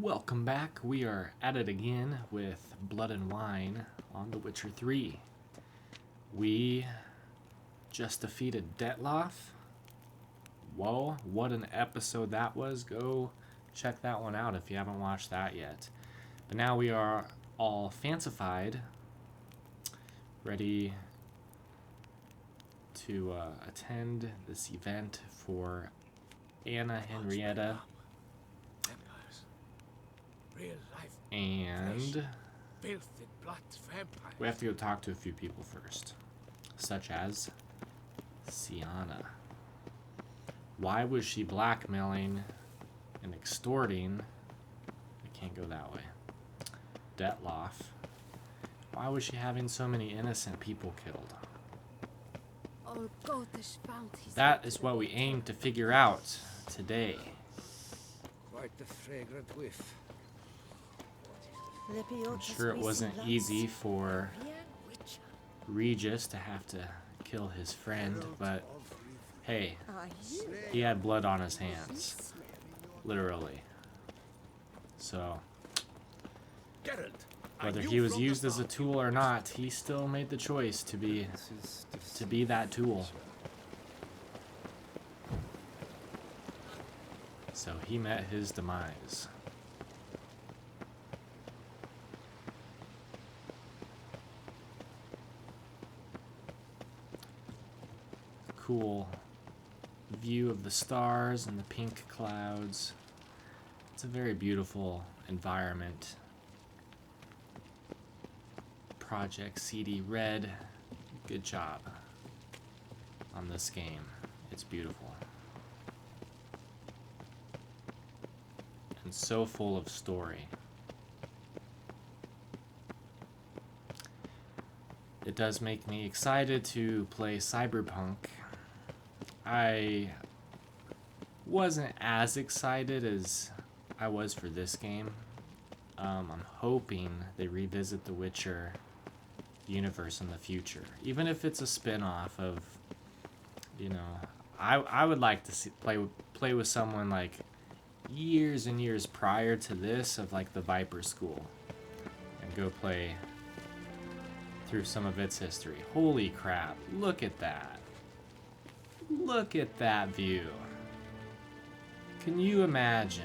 Welcome back. We are at it again with Blood and Wine on The Witcher 3. We just defeated Detloff. Whoa, what an episode that was. Go check that one out if you haven't watched that yet. But now we are all fancified, ready to attend this event for Anna Henrietta. And we have to go talk to a few people first, such as Syanna. Why was she blackmailing and extorting? I can't go that way. Detloff. Why was she having so many innocent people killed? That is what we aim to figure out today. Quite the fragrant whiff. I'm sure it wasn't easy for Regis to have to kill his friend, but hey, he had blood on his hands, literally. So, whether he was used as a tool or not, he still made the choice to be that tool. So he met his demise. Cool view of the stars and the pink clouds. It's a very beautiful environment. Project CD Red, good job on this game. It's beautiful. And so full of story. It does make me excited to play Cyberpunk. I wasn't as excited as I was for this game. I'm hoping they revisit the Witcher universe in the future. Even if it's a spin-off of, you know, I would like to play with someone like years and years prior to this, of like the Viper School, and go play through some of its history. Holy crap, look at that. Look at that view. Can you imagine?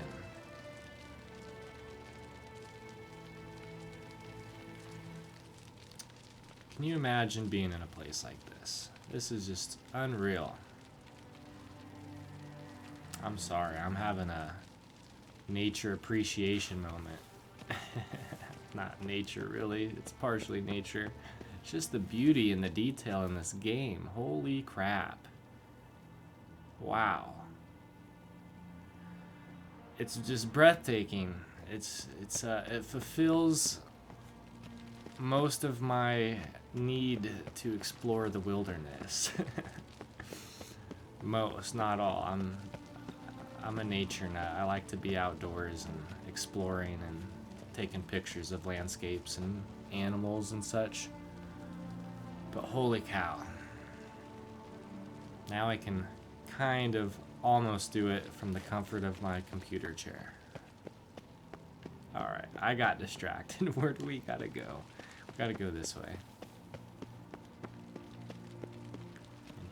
Can you imagine being in a place like this? This is just unreal. I'm sorry, I'm having a nature appreciation moment. Not nature, really. It's partially nature. It's just the beauty and the detail in this game. Holy crap. Wow. It's just breathtaking. It fulfills most of my need to explore the wilderness. Most, not all. I'm a nature nut. I like to be outdoors and exploring and taking pictures of landscapes and animals and such. But holy cow. Now I can kind of almost do it from the comfort of my computer chair. Alright, I got distracted. Where do we gotta go? We gotta go this way.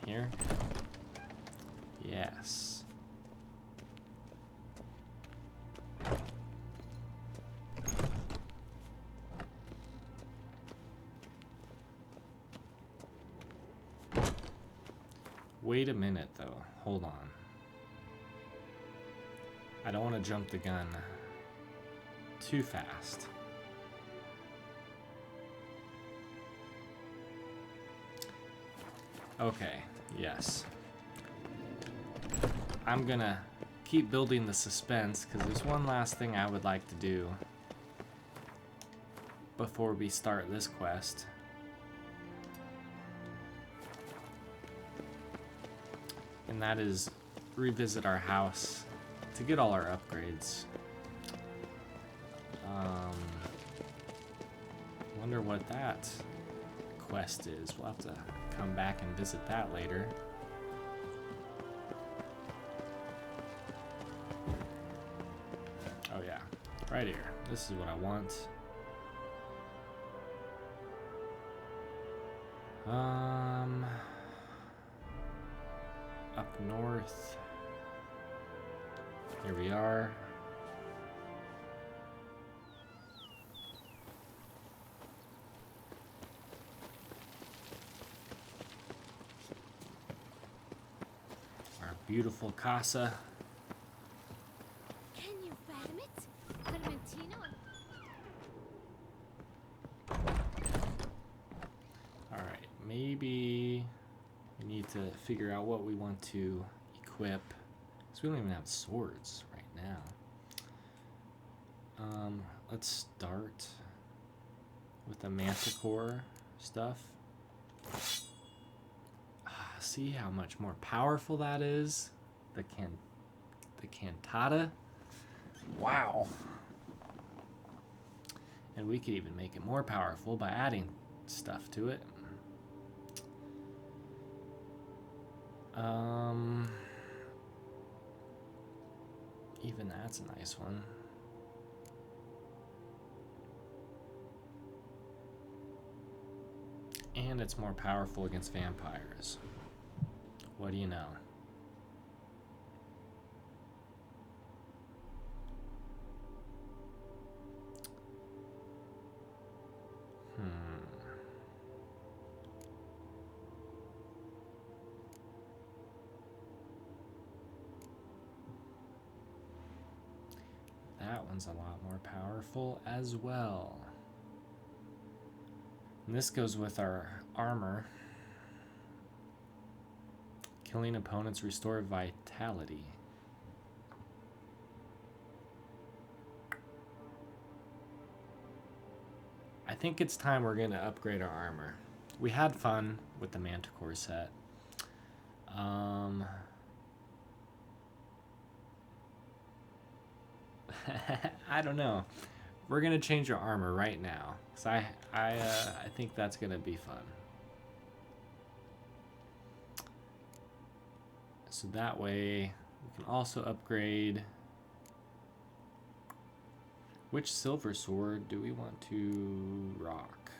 In here? Yes. Wait a minute, though. Hold on. I don't want to jump the gun too fast. Okay, yes. I'm gonna keep building the suspense, because there's one last thing I would like to do before we start this quest. And that is revisit our house to get all our upgrades. Wonder what that quest is. We'll have to come back and visit that later. Oh yeah, Right here. This is what I want. Up north. Here we are. Our beautiful casa. Can you fathom it? Vermentino. Alright, maybe we need to figure out what we want to equip. Because we don't even have swords right now. Let's start with the manticore stuff. See how much more powerful that is? The cantata. Wow. And we could even make it more powerful by adding stuff to it. Even that's a nice one. And it's more powerful against vampires. What do you know? That one's a lot more powerful as well. And this goes with our armor. Killing opponents restore vitality. I think it's time we're going to upgrade our armor. We had fun with the Manticore set. I don't know. We're going to change our armor right now. Because I think that's going to be fun. So that way we can also upgrade. Which silver sword do we want to rock?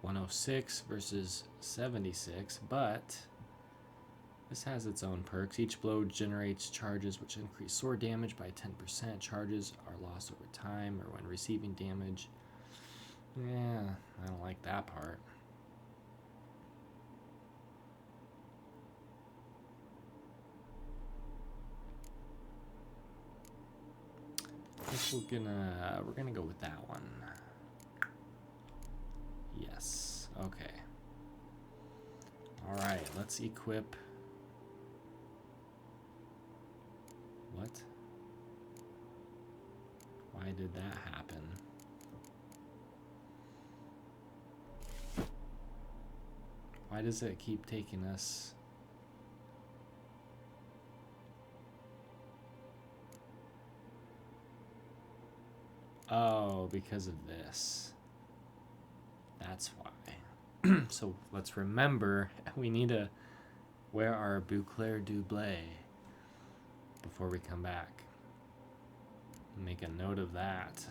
106 versus 76, but this has its own perks. Each blow generates charges which increase sword damage by 10%. Charges are lost over time or when receiving damage. Yeah, I don't like that part. I think we're gonna go with that one. Yes. Okay. All right. Let's equip. What? Why did that happen? Why does it keep taking us? Oh, because of this. That's why. So let's remember we need to wear our bouclier double before we come back. Make a note of that.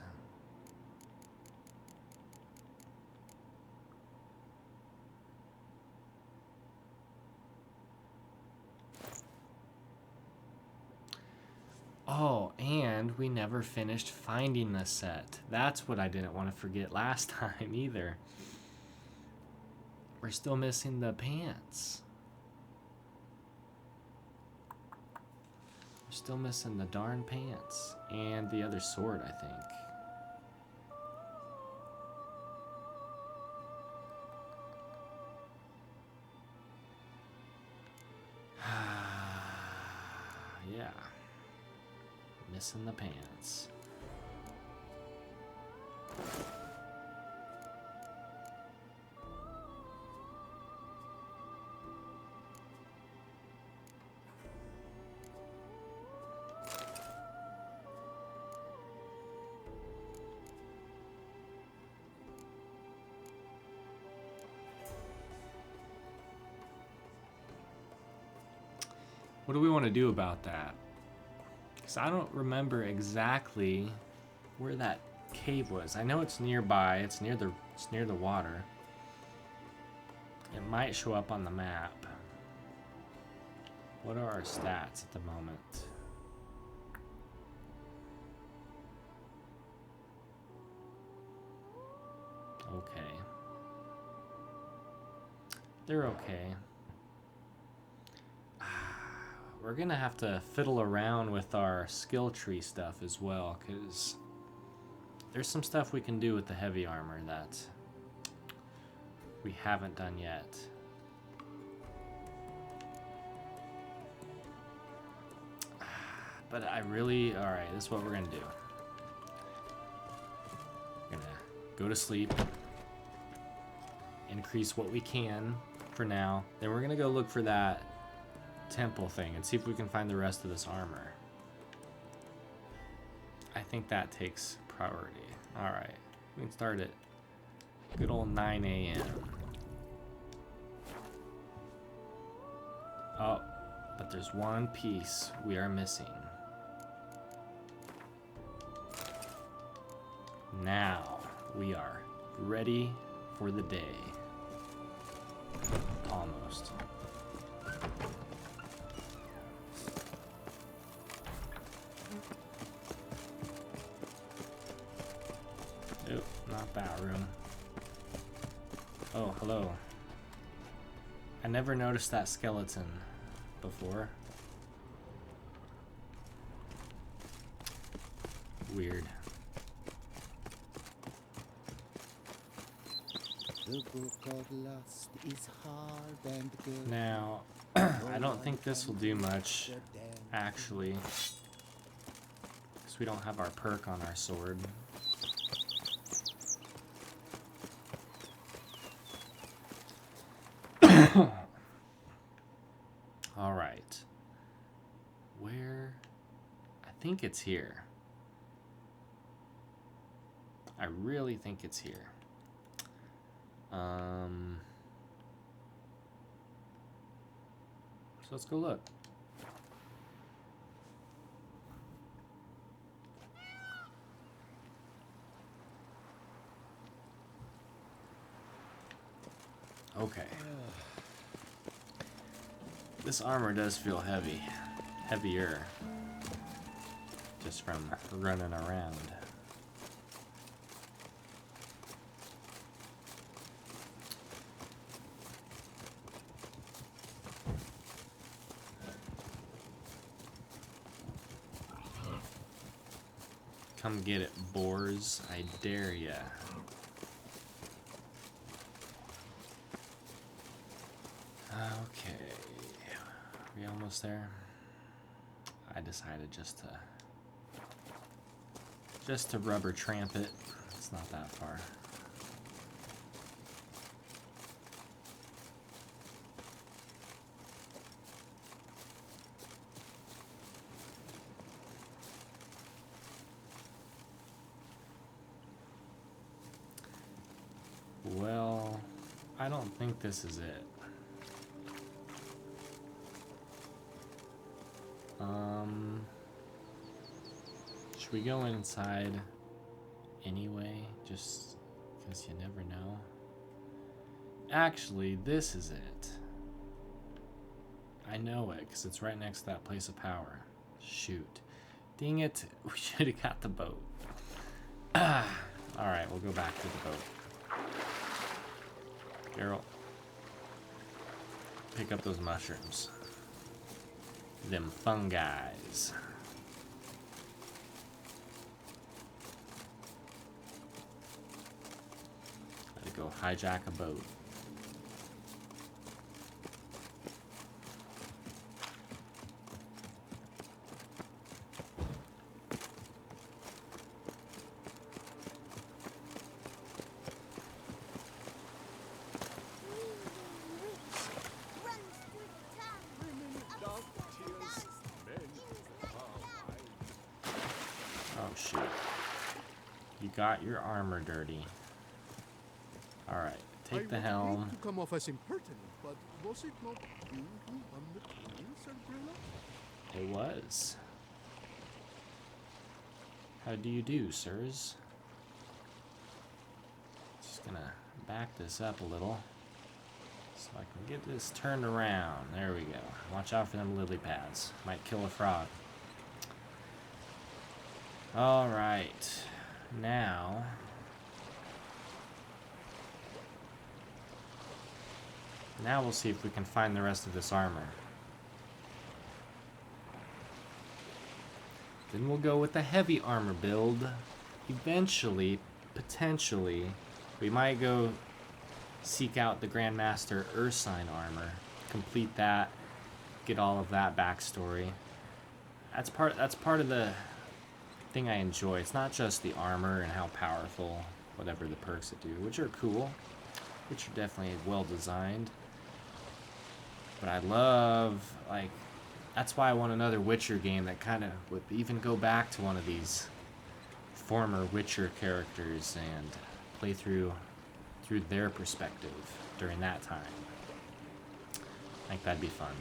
Oh, and we never finished finding the set. That's what I didn't want to forget last time either. We're still missing the pants. We're still missing the darn pants. And the other sword, I think. Yeah. Missing the pants. What do we want to do about that? Because I don't remember exactly where that cave was. I know it's nearby. It's near the water. It might show up on the map. What are our stats at the moment? Okay. They're okay. We're gonna have to fiddle around with our skill tree stuff as well, because there's some stuff we can do with the heavy armor that we haven't done yet. But I really... Alright, this is what we're gonna do. We're gonna go to sleep. Increase what we can for now. Then we're gonna go look for that temple thing and see if we can find the rest of this armor. I think that takes priority. Alright, we can start at good old 9 a.m. Oh, but there's one piece we are missing. Now we are ready for the day. Almost. Oh, not that room. Oh, hello. I never noticed that skeleton before. Weird. The book of lust is hard and good. Now, I don't think this will do much, actually, because we don't have our perk on our sword. Alright. Where? I think it's here. I really think it's here. So let's go look. Okay. This armor does feel heavy. Heavier. Just from running around. Come get it, boars. I dare ya. Okay. Are we almost there? I decided just to rubber tramp it. It's not that far. Well, I don't think this is it. Should we go inside anyway? Just because you never know. Actually, this is it. I know it because it's right next to that place of power. Shoot. Dang it. We should have got the boat. Alright, we'll go back to the boat. Geralt, pick up those mushrooms. Them fungis. Gotta go hijack a boat. Got your armor dirty. Alright, take the helm. I would hate to come off as impertinent, but was it not you who won the Queen's umbrella? It was. How do you do, sirs? Just gonna back this up a little so I can get this turned around. There we go. Watch out for them lily pads. Might kill a frog. Alright. Now... Now we'll see if we can find the rest of this armor. Then we'll go with the heavy armor build. Eventually, potentially, we might go seek out the Grandmaster Ursine armor, complete that, get all of that backstory. That's part of the thing I enjoy. It's not just the armor and how powerful, whatever the perks it do, which are cool, which are definitely well designed. But I love, like, that's why I want another Witcher game that kind of would even go back to one of these former Witcher characters and play through their perspective during that time. I think that'd be fun.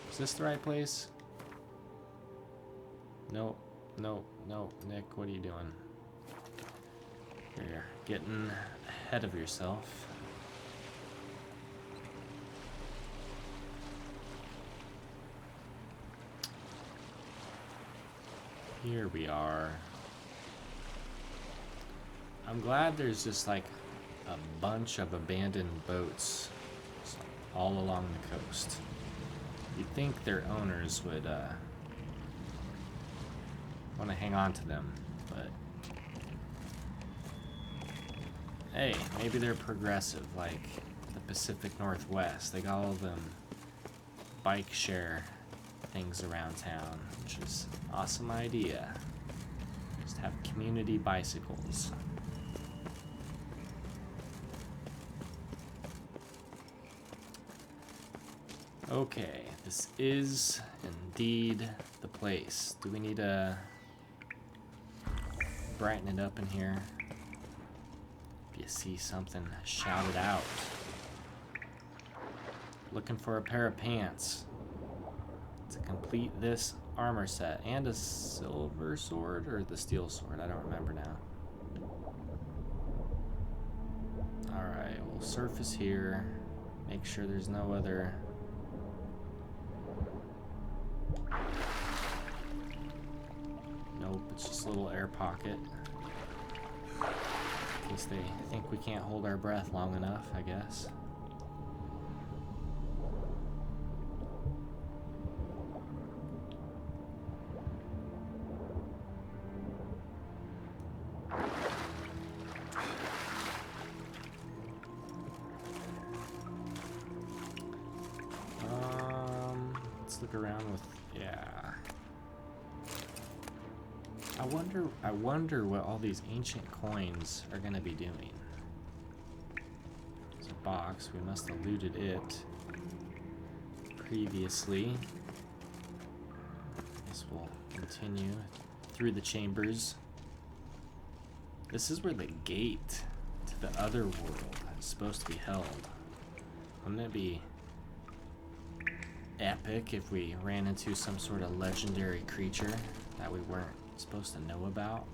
Is this the right place? Nope, nope, nope. Nick, what are you doing? You're getting ahead of yourself. Here we are. I'm glad there's just like a bunch of abandoned boats all along the coast. You'd think their owners would want to hang on to them, but hey, maybe they're progressive like the Pacific Northwest. They got all of them bike share things around town, which is an awesome idea. Just have community bicycles. Okay, this is indeed the place. Do we need to brighten it up in here? If you see something, shout it out. Looking for a pair of pants to complete this armor set, and a silver sword, or the steel sword, I don't remember now. Alright, we'll surface here, make sure there's no other nope, it's just a little air pocket in case they think we can't hold our breath long enough, I guess. Look around with, yeah. I wonder what all these ancient coins are gonna be doing. There's a box, we must have looted it previously. I guess we'll continue through the chambers. This is where the gate to the other world is supposed to be held. Wouldn't it be epic if we ran into some sort of legendary creature that we weren't supposed to know about?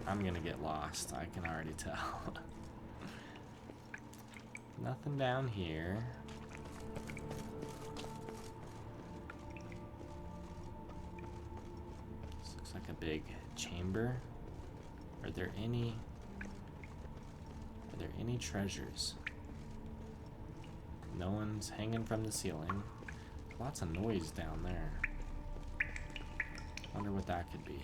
I'm gonna get lost, I can already tell. Nothing down here. This looks like a big chamber. Are there any treasures? No one's hanging from the ceiling. Lots of noise down there. Wonder what that could be.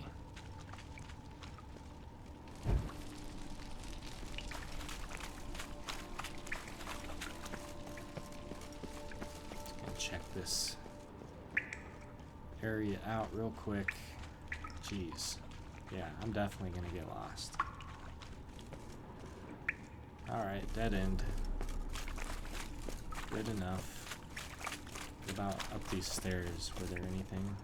Just gonna check this area out real quick. Jeez. Yeah, I'm definitely gonna get lost. Alright, dead end. Good enough. What about up these stairs? Were there anything?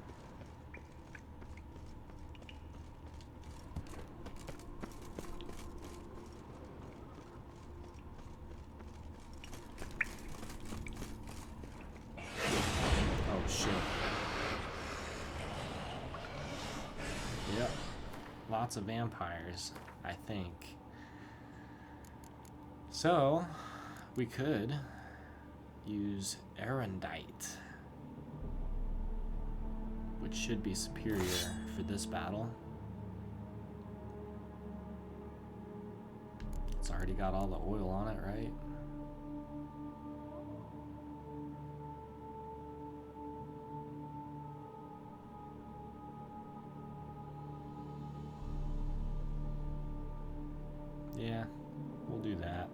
Oh shit. Yep. Lots of vampires, I think. So, we could use Erendite, which should be superior for this battle. It's already got all the oil on it, right? Yeah, we'll do that.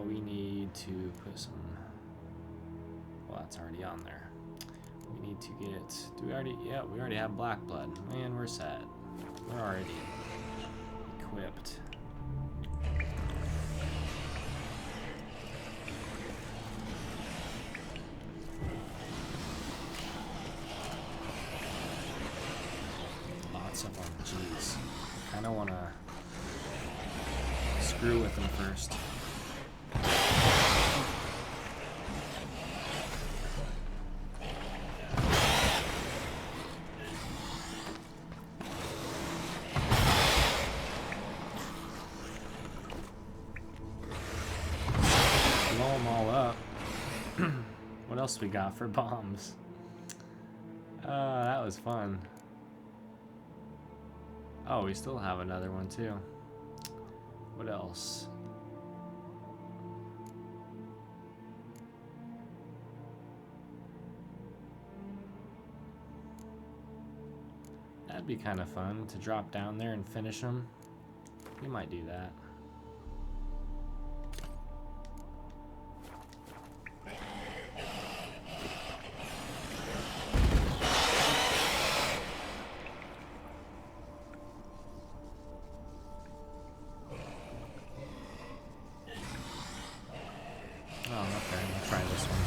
We need to put some... Well, that's already on there. We need to get... Do we already... Yeah, we already have black blood. Man, we're set. We're already equipped. Lots of them. Jeez. I kind of want to screw with them first. Blow them all up. What else we got for bombs? That was fun. Oh, we still have another one too. What else? That'd be kind of fun to drop down there and finish them. We might do that. Oh, okay. I'll try this one.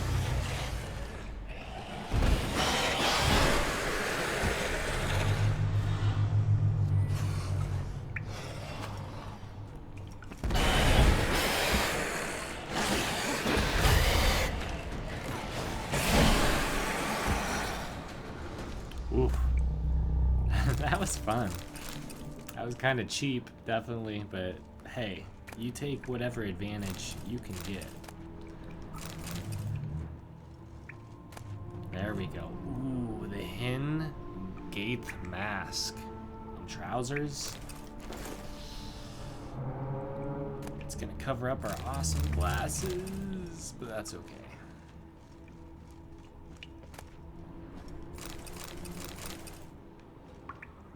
Oof. That was fun. That was kind of cheap, definitely, but hey, you take whatever advantage you can get. There we go. Ooh, the Hen Gaidth mask and trousers. It's gonna cover up our awesome glasses, but that's okay.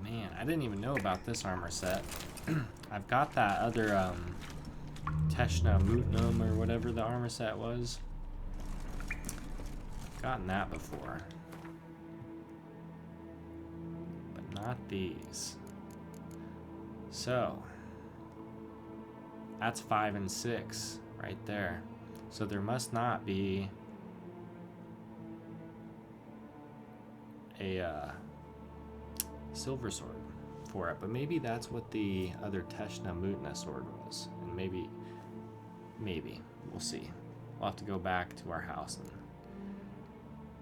Man, I didn't even know about this armor set. I've got that other Teshna Mutnum or whatever the armor set was. Gotten that before, but not these. So that's 5 and 6 right there. So there must not be a silver sword for it, but maybe that's what the other Teshna Mutna sword was, and maybe we'll see. We'll have to go back to our house and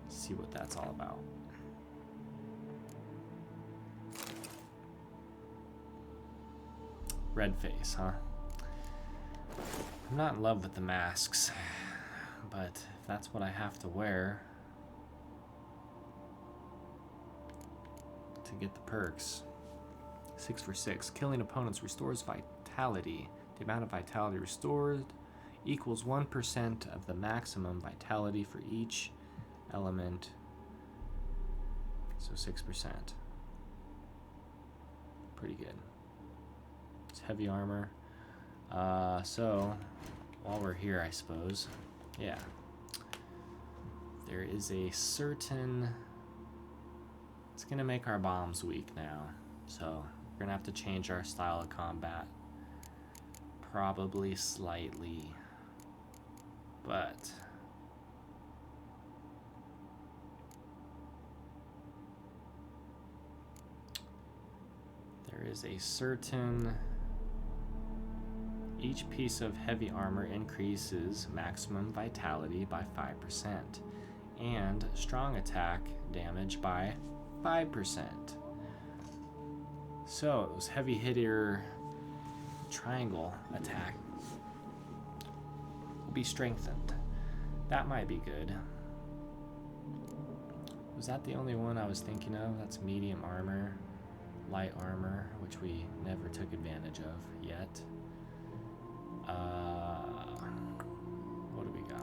see what that's all about. Red face, huh? I'm not in love with the masks, but if that's what I have to wear to get the perks. 6 for 6. Killing opponents restores vitality. The amount of vitality restored equals 1% of the maximum vitality for each element, so 6%. Pretty good. It's heavy armor. So while we're here, I suppose, yeah, there is a certain... It's gonna make our bombs weak now, so we're gonna have to change our style of combat, probably slightly, but there is a certain... Each piece of heavy armor increases maximum vitality by 5% and strong attack damage by 5%. So, those heavy hitter triangle attack will be strengthened. That might be good. Was that the only one I was thinking of? That's medium armor, light armor, which we never took advantage of yet. What do we got?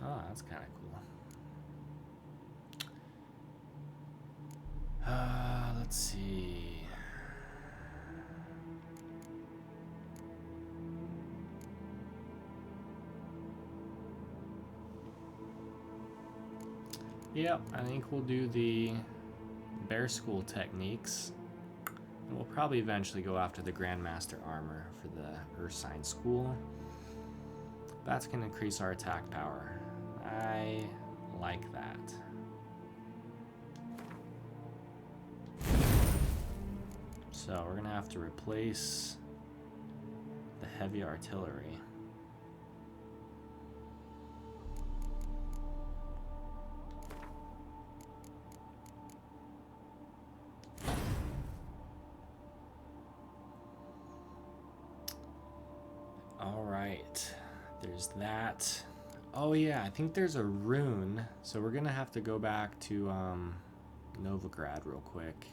Oh, that's kind of cool. Let's see. Yep, I think we'll do the bear school techniques. And we'll probably eventually go after the Grandmaster armor for the Earth Sign School. That's going to increase our attack power. I like that. So we're going to have to replace the heavy artillery. All right, there's that. Oh yeah, I think there's a rune, so we're gonna have to go back to Novigrad real quick.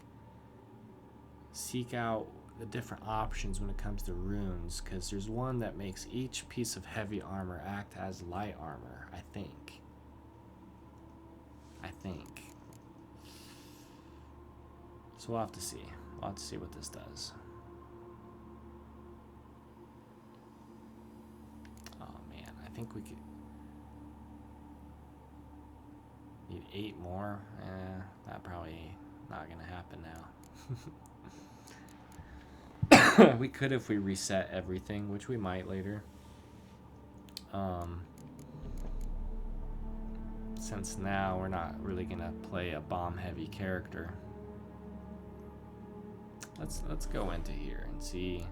Seek out the different options when it comes to runes, because there's one that makes each piece of heavy armor act as light armor, I think. So we'll have to see. We'll have to see what this does. Oh man, I think we could need 8 more. That probably not gonna happen now. We could if we reset everything, which we might later. Since now we're not really gonna play a bomb heavy character. Let's go into here and see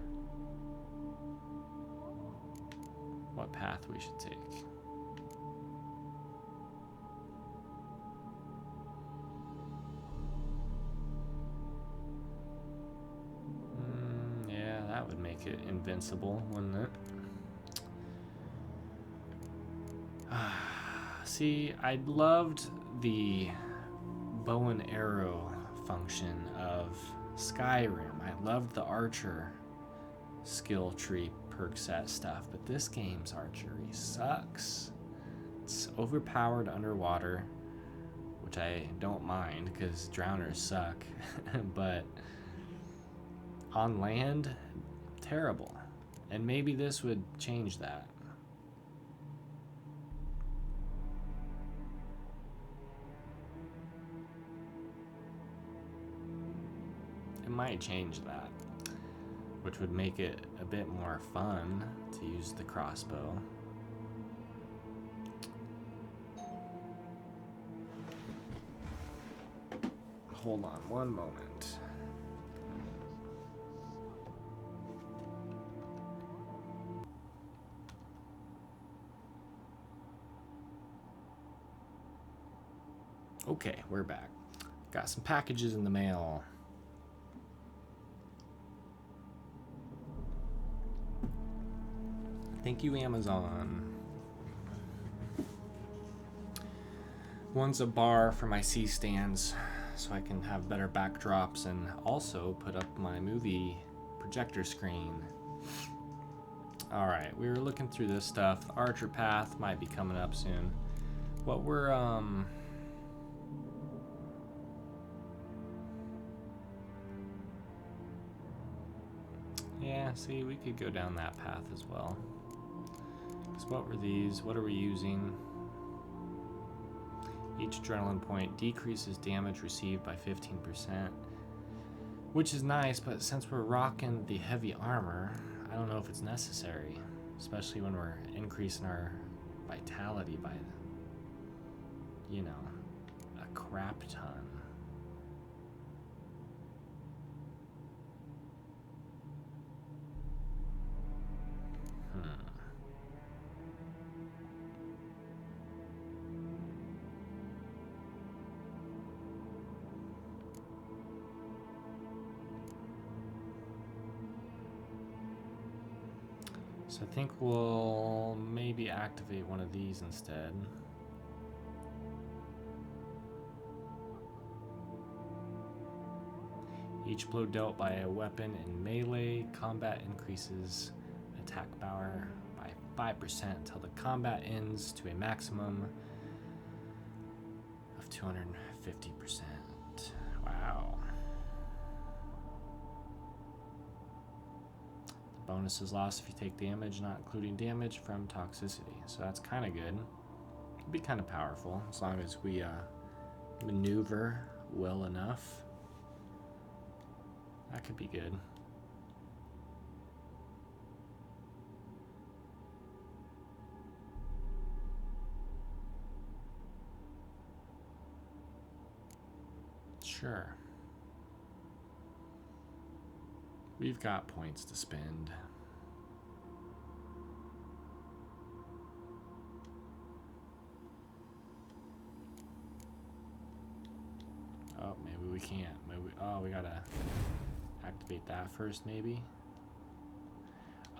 what path we should take. Yeah, that would make it invincible, wouldn't it? See, I loved the bow and arrow function of Skyrim. I loved the archer skill tree perk set stuff, but this game's archery sucks. It's overpowered underwater, which I don't mind because drowners suck, but on land, terrible. And maybe this would change that. It might change that, which would make it a bit more fun to use the crossbow. Hold on one moment. Okay, we're back. Got some packages in the mail. Thank you, Amazon. One's a bar for my C-stands so I can have better backdrops and also put up my movie projector screen. Alright, we were looking through this stuff. The Archer Path might be coming up soon. What we're, yeah, see, we could go down that path as well. So what were these? What are we using? Each adrenaline point decreases damage received by 15%, which is nice, but since we're rocking the heavy armor, I don't know if it's necessary, especially when we're increasing our vitality by you know, a crap ton. So I think we'll maybe activate one of these instead. Each blow dealt by a weapon in melee combat increases attack power by 5% until the combat ends to a maximum of 250%. Wow. The bonus is lost if you take damage, not including damage from toxicity. So that's kind of good. It'd be kind of powerful as long as we maneuver well enough. That could be good. Sure. We've got points to spend. Oh, maybe we can't. Maybe we gotta activate that first, maybe.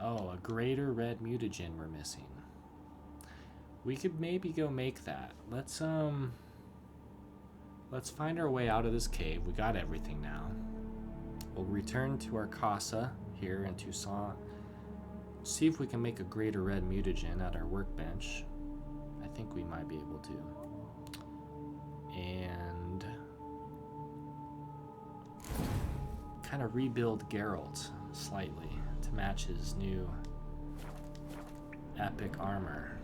Oh, a greater red mutagen we're missing. We could maybe go make that. Let's find our way out of this cave. We got everything now. We'll return to our casa here in Toussaint. See if we can make a greater red mutagen at our workbench. I think we might be able to. And kind of rebuild Geralt slightly to match his new epic armor.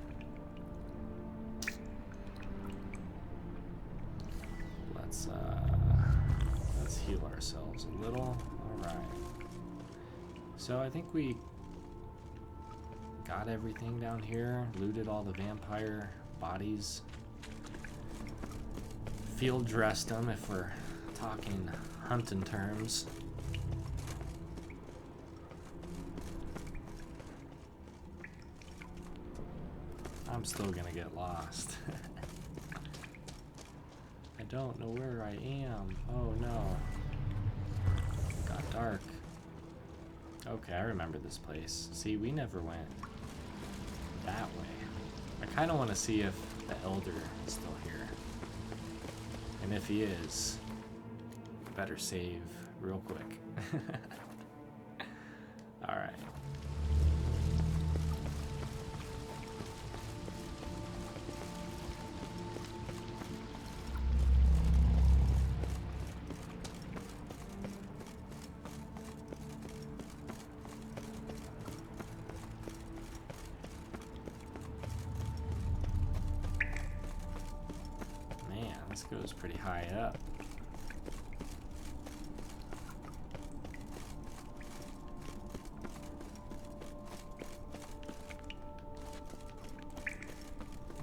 Let's heal ourselves a little. All right. So I think we got everything down here. Looted all the vampire bodies. Field dressed them if we're talking hunting terms. I'm still gonna get lost. I don't know where I am. Oh no. It got dark. Okay, I remember this place. See, we never went that way. I kind of want to see if the Elder is still here. And if he is, better save real quick. Alright. Goes pretty high up.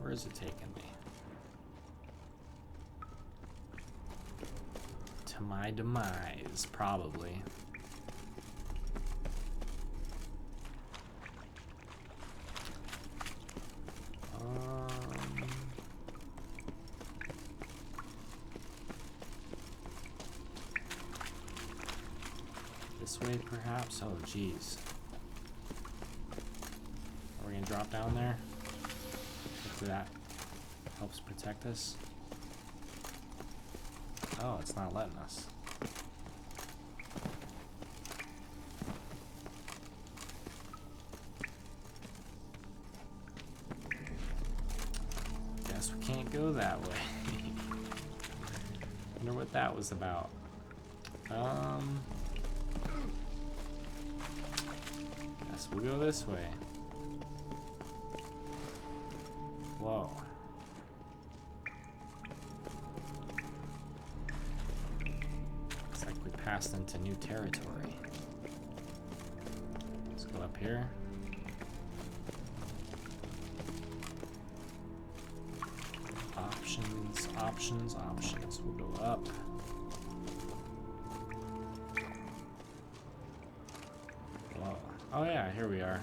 Where is it taking me? To my demise, probably. This way, perhaps? Oh, jeez. Are we gonna drop down there? Hopefully that helps protect us. Oh, it's not letting us. Guess we can't go that way. Wonder what that was about. Guess we'll go this way. Whoa. Looks like we passed into new territory. Let's go up here. Options. options, options. We'll go up. Whoa. Oh yeah, here we are.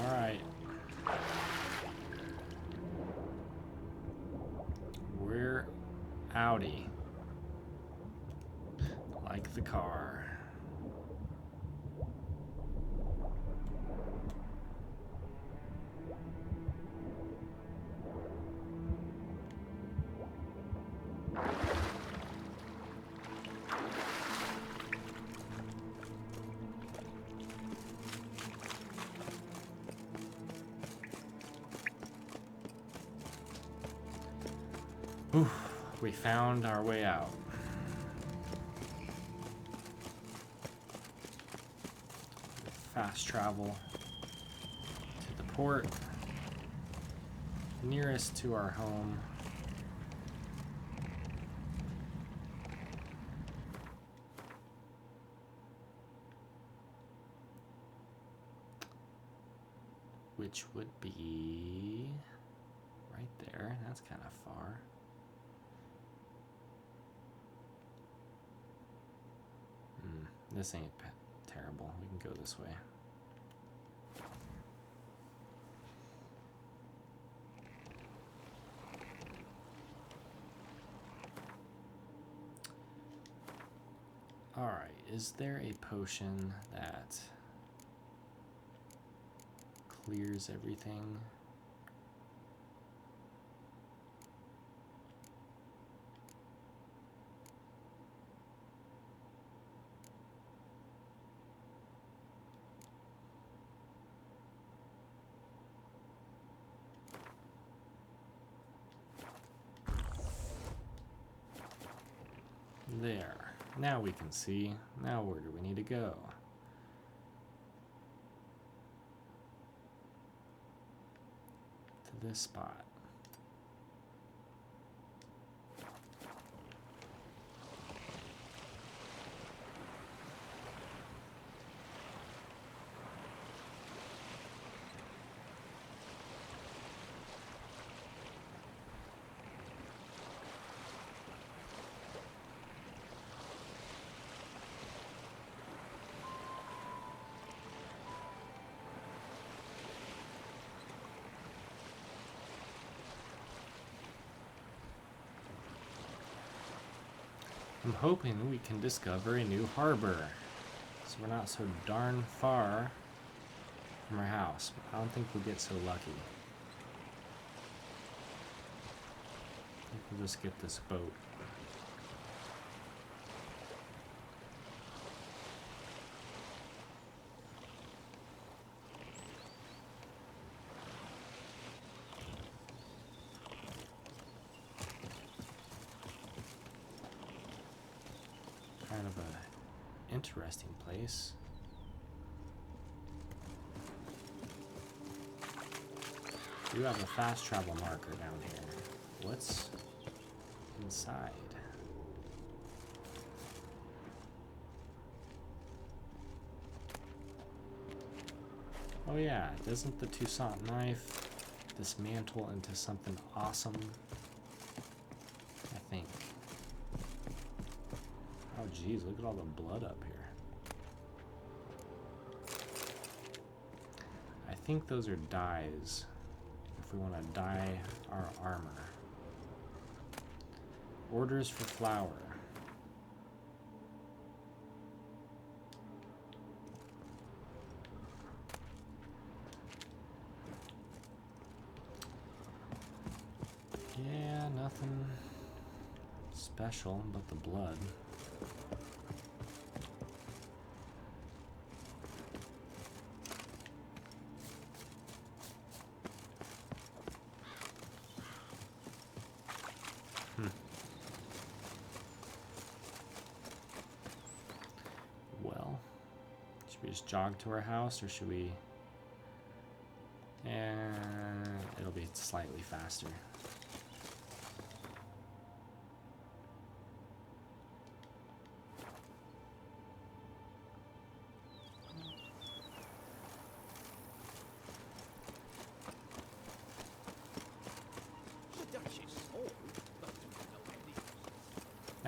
Alright. We're outie. Like the car. Whew, we found our way out. Fast travel to the port nearest to our home. Which would be right there. That's kind of far. This ain't terrible. We can go this way. Alright, is there a potion that clears everything? There. Now we can see. Now where do we need to go? To this spot. I'm hoping we can discover a new harbor, so we're not so darn far from our house. But I don't think we'll get so lucky. I think we'll just get this boat. Kind of a interesting place. We do have a fast travel marker down here. What's inside? Oh yeah, doesn't the Toussaint knife dismantle into something awesome? I think. Oh geez, look at all the blood up here. I think those are dyes. If we want to dye our armor. Orders for flour. Yeah, nothing special but the blood. Well, should we just jog to our house, or should we? And it'll be slightly faster.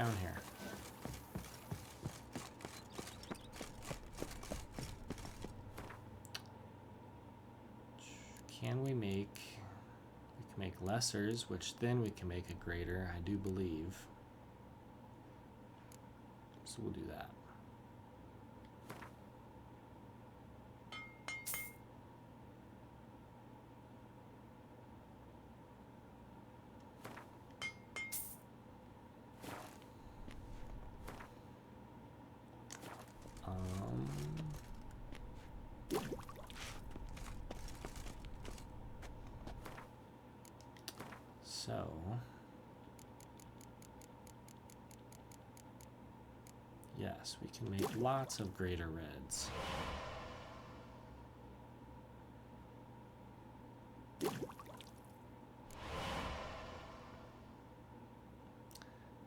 down here. Can we make... We can make lessers, which then we can make a greater, I do believe. So we'll do that. So, yes, we can make lots of greater reds.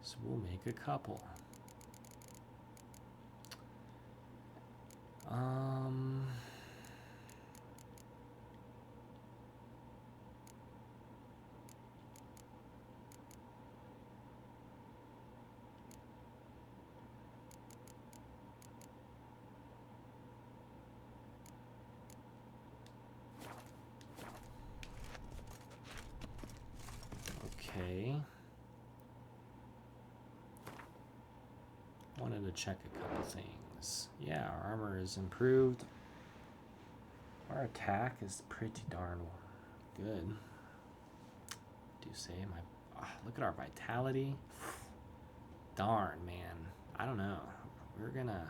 So we'll make a couple. Okay. Wanted to check a couple things. Yeah, our armor is improved. Our attack is pretty darn good. Do say my look at our vitality. Darn, man. I don't know. We're gonna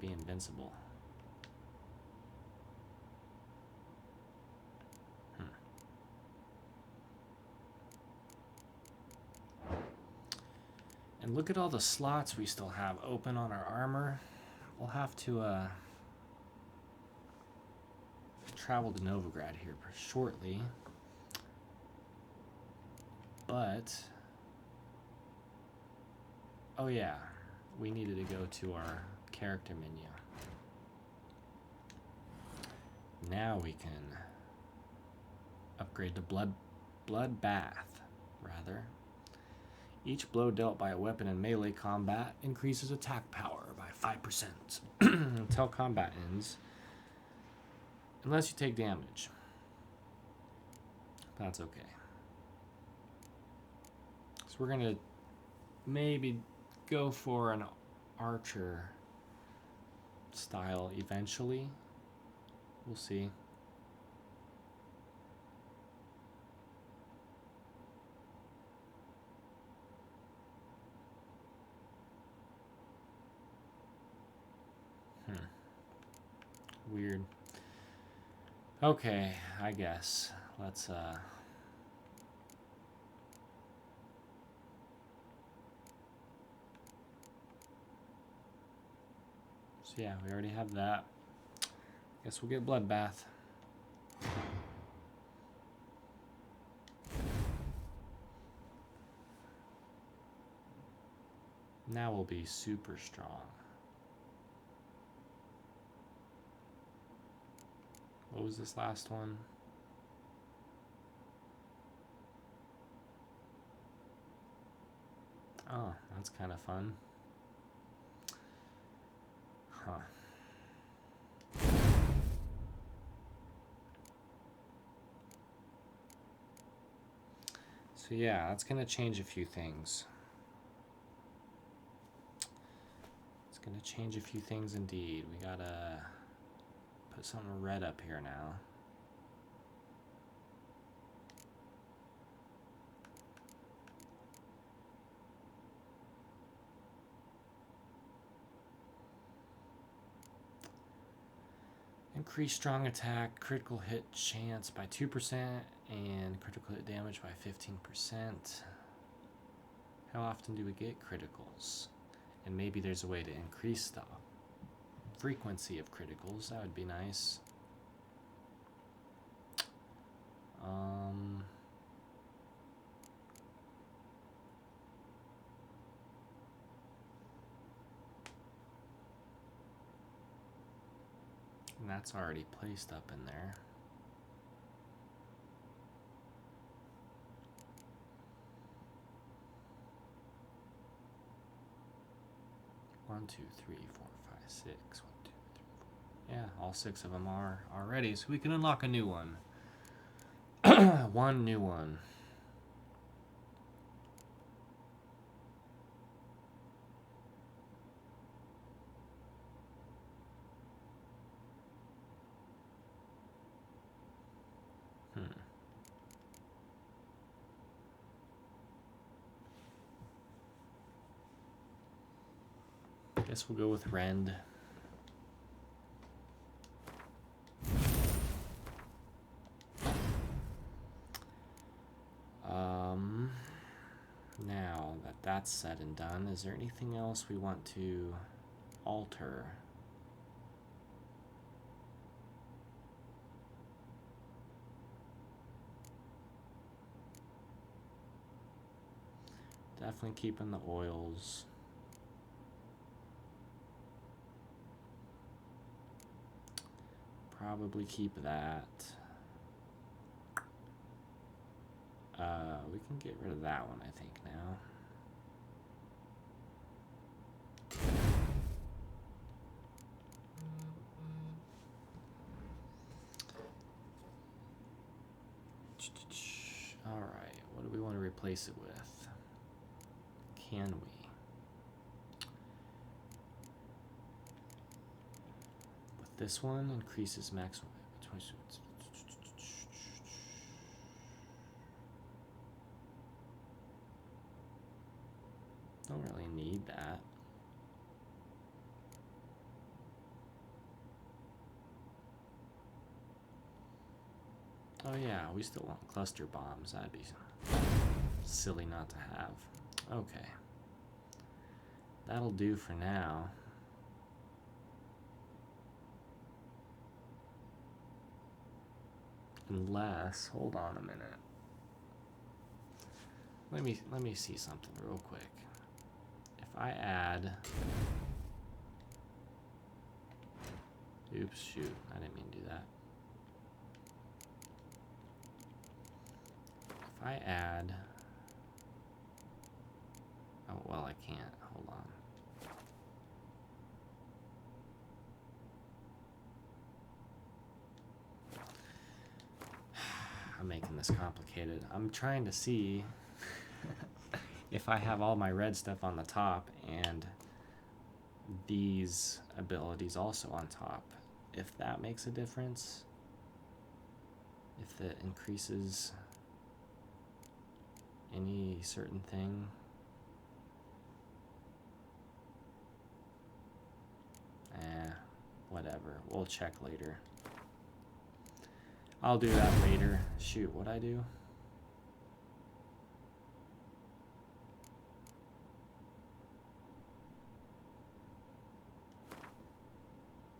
be invincible. And look at all the slots we still have open on our armor. We'll have to travel to Novigrad here shortly. But, oh yeah, we needed to go to our character menu. Now we can upgrade to Bloodbath, rather. Each blow dealt by a weapon in melee combat increases attack power by 5% until combat ends, unless you take damage. That's okay. So we're gonna maybe go for an archer style eventually. We'll see. Weird. Okay, I guess. Let's so yeah, we already have that. Guess we'll get Bloodbath. Now we'll be super strong. What was this last one? Oh, that's kind of fun. Huh. So yeah, that's gonna change a few things. It's gonna change a few things indeed. We gotta put some red up here now. Increase strong attack, critical hit chance by 2%, and critical hit damage by 15%. How often do we get criticals? And maybe there's a way to increase the frequency of criticals. That would be nice. And that's already placed up in there. 1, 2, 3, 4, 5, 6. 1, 2, 3, 4. Yeah, all 6 of them are already, so we can unlock a new one. One new one. Guess we'll go with Rend. Now that that's said and done, is there anything else we want to alter? Definitely keeping the oils. Probably keep that. We can get rid of that one, I think, now. Alright, what do we want to replace it with? Can we? With this one, increases maximum. Don't really need that. Oh yeah, we still want cluster bombs. That'd be silly not to have. Okay. That'll do for now. Unless, hold on a minute. Let me see something real quick. If I add, oops, shoot, I didn't mean to do that. If I add, oh well, I can't. Hold on. I'm making this complicated. I'm trying to see if I have all my red stuff on the top and these abilities also on top, if that makes a difference, if that increases any certain thing. Whatever, we'll check later. I'll do that later. Shoot, what'd I do?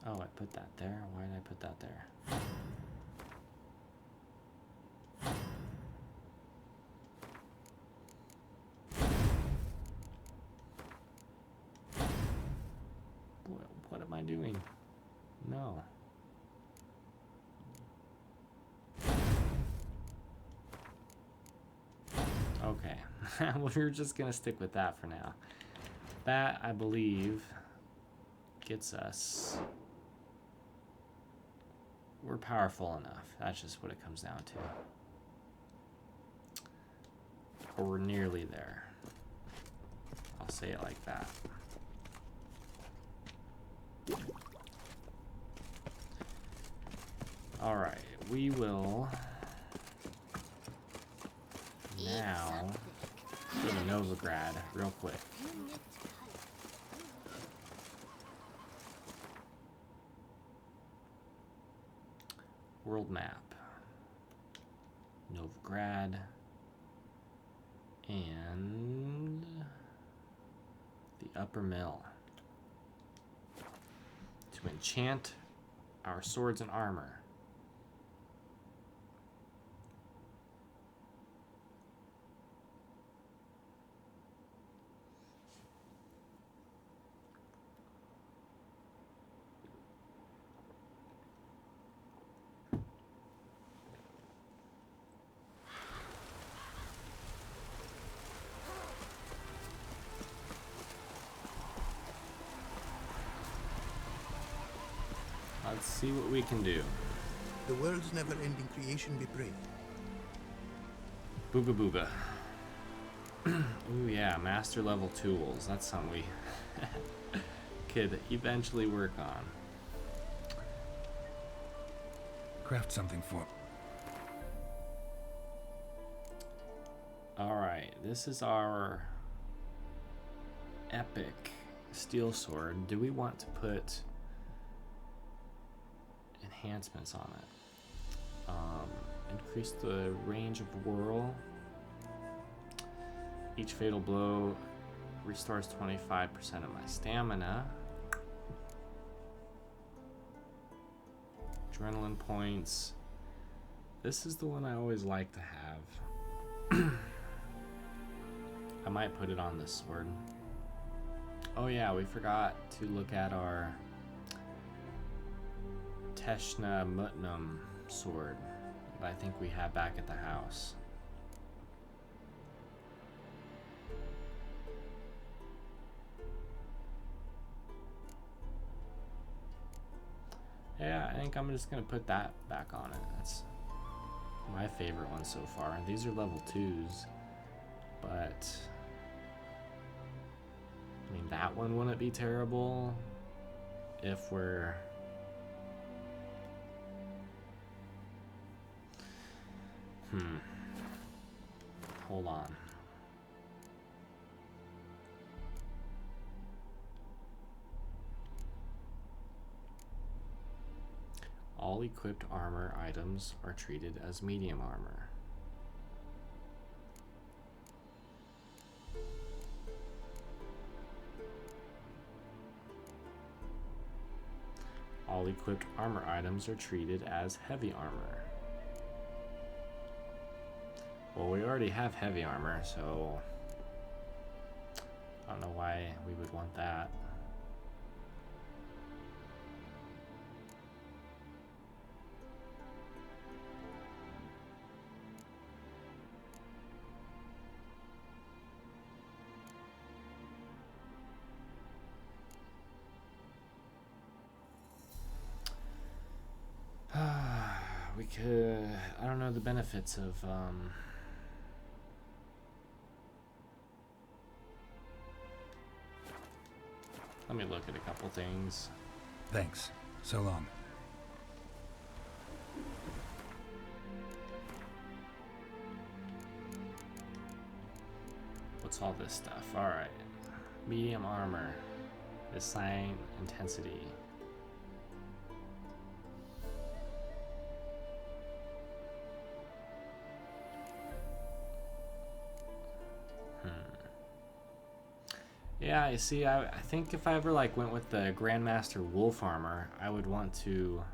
Oh, I put that there. Why did I put that there? What am I doing? No. Okay. We're just gonna stick with that for now. That, I believe, gets us... We're powerful enough. That's just what it comes down to. Or we're nearly there. I'll say it like that. Alright, we will now go to Novigrad real quick. World map. Novigrad. And the Upper Mill. To enchant our swords and armor. Let's see what we can do. The world's never-ending creation be praised. Booga booga. Ooh yeah, master level tools. That's something we could eventually work on. Craft something for. Alright, this is our epic steel sword. Do we want to put enhancements on it? Increase the range of whirl. Each fatal blow restores 25% of my stamina. Adrenaline points. This is the one I always like to have. I might put it on this sword. Oh yeah, we forgot to look at our Teshna Mutnam sword that I think we have back at the house. Yeah, I think I'm just gonna put that back on it. That's my favorite one so far. These are level 2s, but I mean, that one wouldn't be terrible if we're... Hold on. All equipped armor items are treated as medium armor. All equipped armor items are treated as heavy armor. Well, we already have heavy armor, so I don't know why we would want that. We could, I don't know the benefits of, let me look at a couple things. Thanks. So long. What's all this stuff? Alright. Medium armor. Assign intensity. Yeah, you see, I think if I ever like went with the Grandmaster Wolf armor, I would want to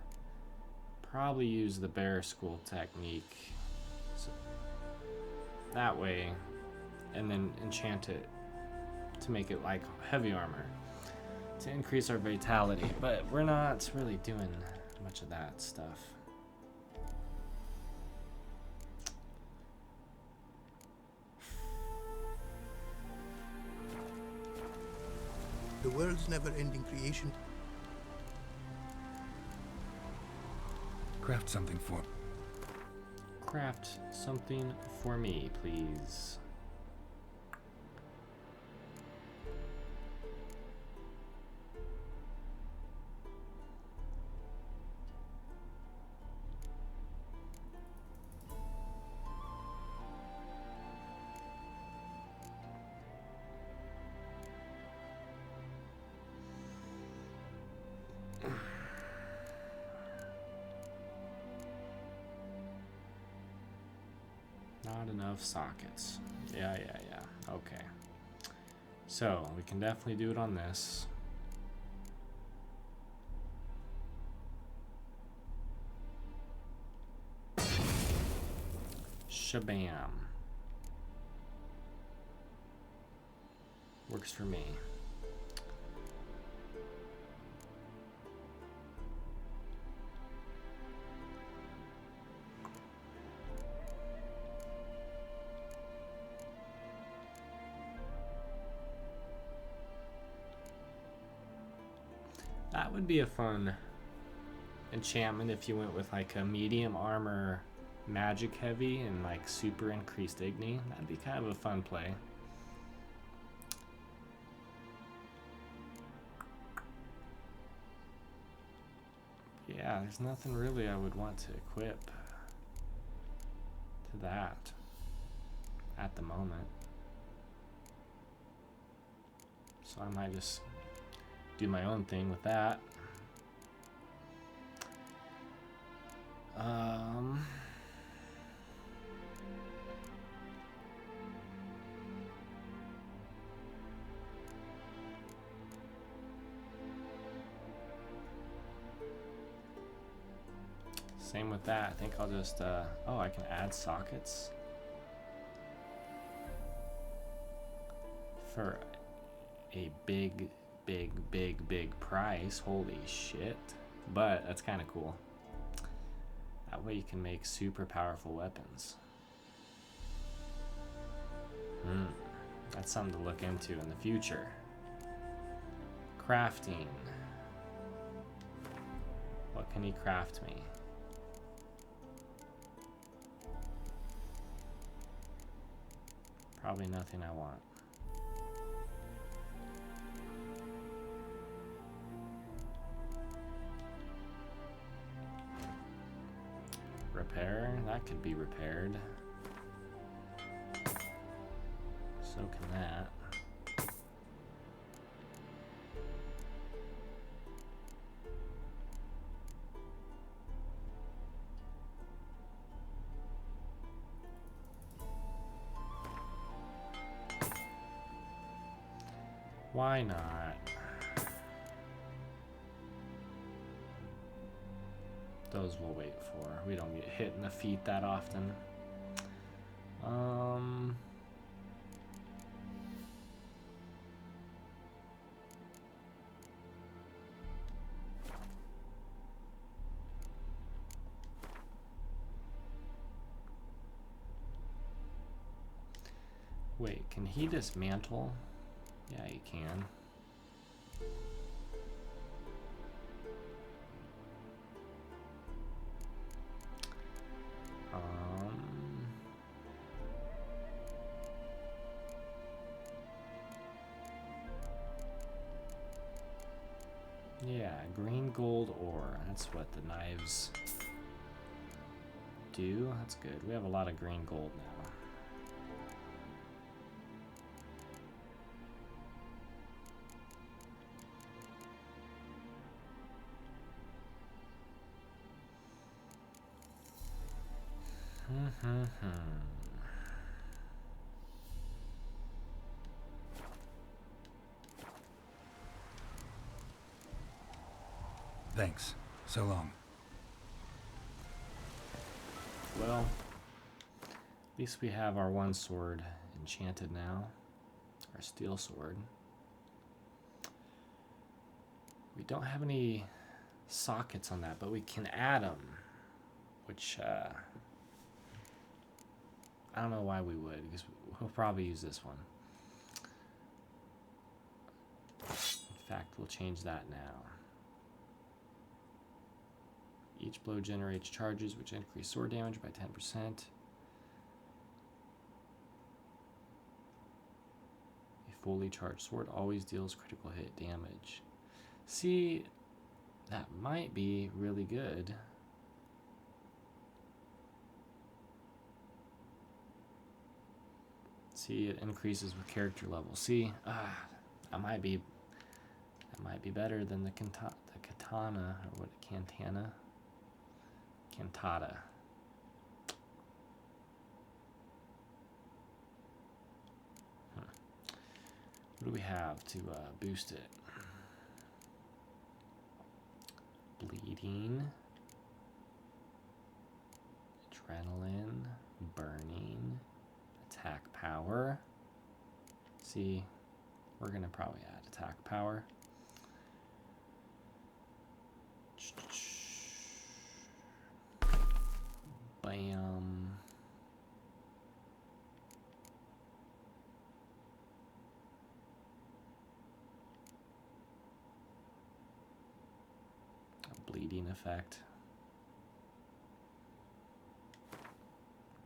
probably use the Bear School technique. So that way, and then enchant it to make it like heavy armor to increase our vitality. But we're not really doing much of that stuff. The world's never-ending creation. Craft something for. Craft something for me, please. Not enough sockets. Yeah. Okay. So, we can definitely do it on this. Shabam. Works for me. That would be a fun enchantment if you went with like a medium armor magic heavy and like super increased igni. That'd be kind of a fun play. Yeah, there's nothing really I would want to equip to that at the moment. So I might just do my own thing with that. Same with that. I think I'll just, oh, I can add sockets for a big price. Holy shit. But that's kind of cool. That way you can make super powerful weapons. That's something to look into in the future. Crafting. What can he craft me? Probably nothing I want. Repair, that could be repaired. So can that. Why not? Those we'll wait for. We don't get hit in the feet that often. Wait, can he dismantle? Yeah, he can. Yeah, green gold ore. That's what the knives do. That's good. We have a lot of green gold now. Thanks. So long. Well, at least we have our one sword enchanted now. Our steel sword. We don't have any sockets on that, but we can add them. Which, I don't know why we would, because we'll probably use this one. In fact, we'll change that now. Each blow generates charges which increase sword damage by 10%. A fully charged sword always deals critical hit damage. See, that might be really good. See, it increases with character level. See, that might be better than the katana, or what, cantata. What do we have to boost it? Bleeding, adrenaline, burning, attack power. See, we're gonna probably add attack power. Bam. bleeding effect.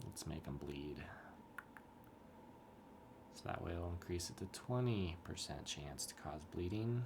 Let's make them bleed. So that way it'll increase it to 20% chance to cause bleeding.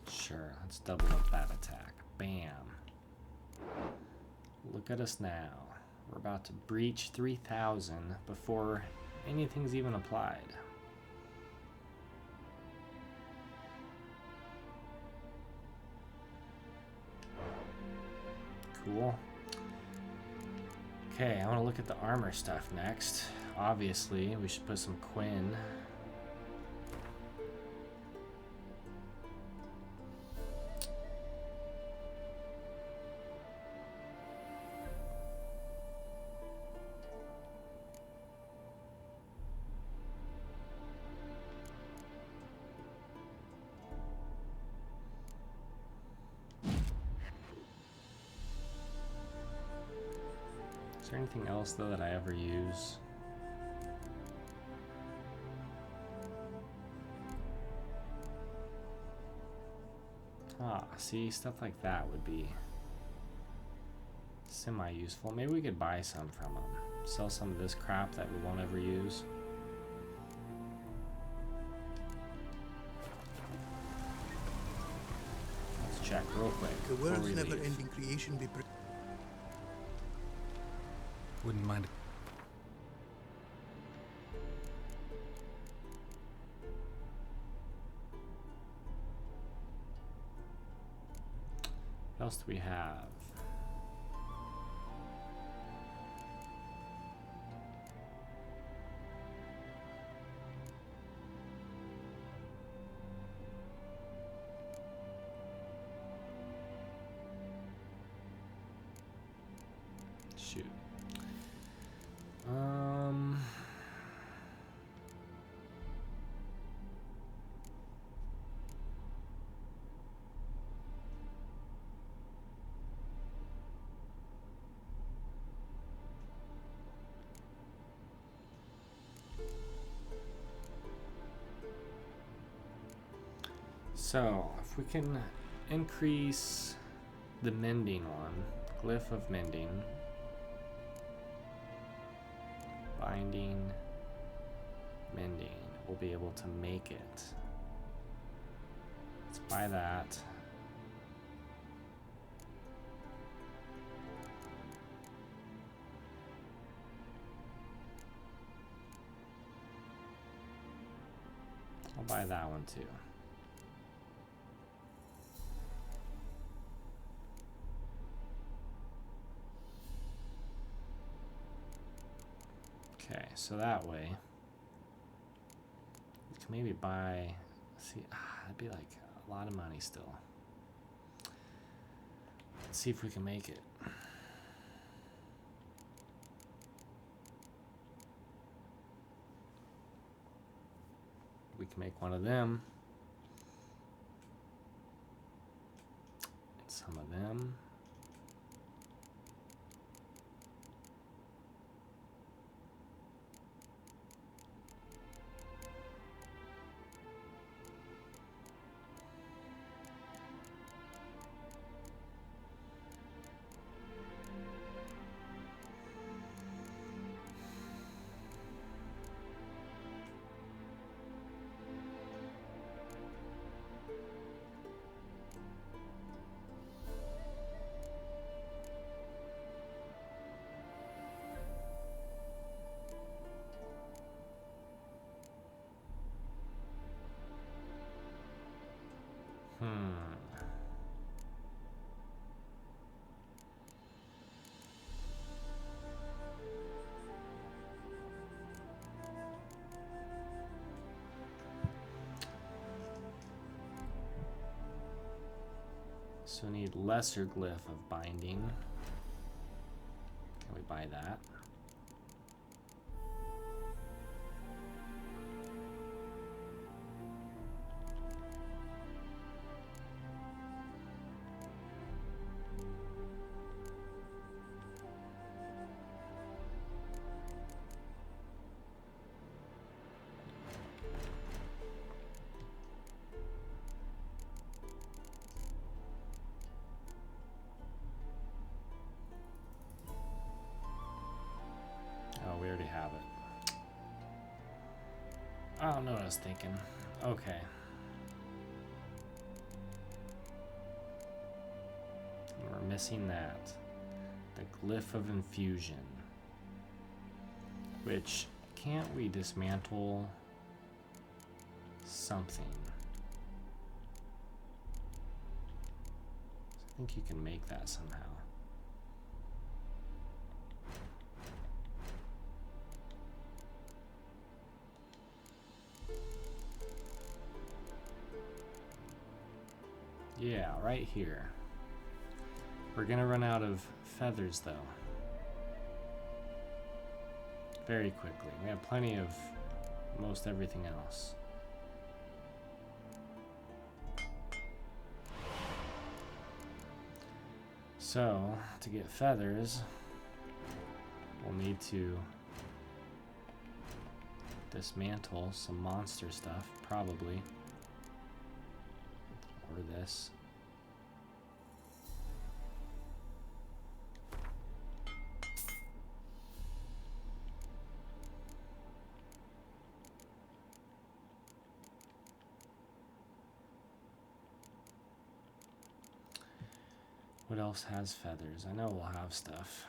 Sure, let's double up that attack. Bam. Look at us now. We're about to breach 3,000 before anything's even applied. Cool. Okay, I want to look at the armor stuff next. Obviously, we should put some Quinn. Is there anything else though that I ever use? Ah, see, stuff like that would be semi-useful. Maybe we could buy some from them. Sell some of this crap that we won't ever use. Let's check real quick. The before world's we leave. never-ending creation be praised. Wouldn't mind. What else do we have? Shoot. So, if we can increase the mending one, glyph of mending, binding, mending, we'll be able to make it. Let's buy that. I'll buy that one too. Okay, so that way we can maybe buy, see, that'd be like a lot of money still. Let's see if we can make it. We can make one of them. And some of them. So we need lesser glyph of binding. Can we buy that? I don't know what I was thinking. Okay. We're missing that. The glyph of infusion. Which, can't we dismantle something? I think you can make that somehow. Yeah, right here. We're gonna run out of feathers though. Very quickly. We have plenty of most everything else. So, to get feathers, we'll need to dismantle some monster stuff, probably. Or this. What else has feathers? I know we'll have stuff.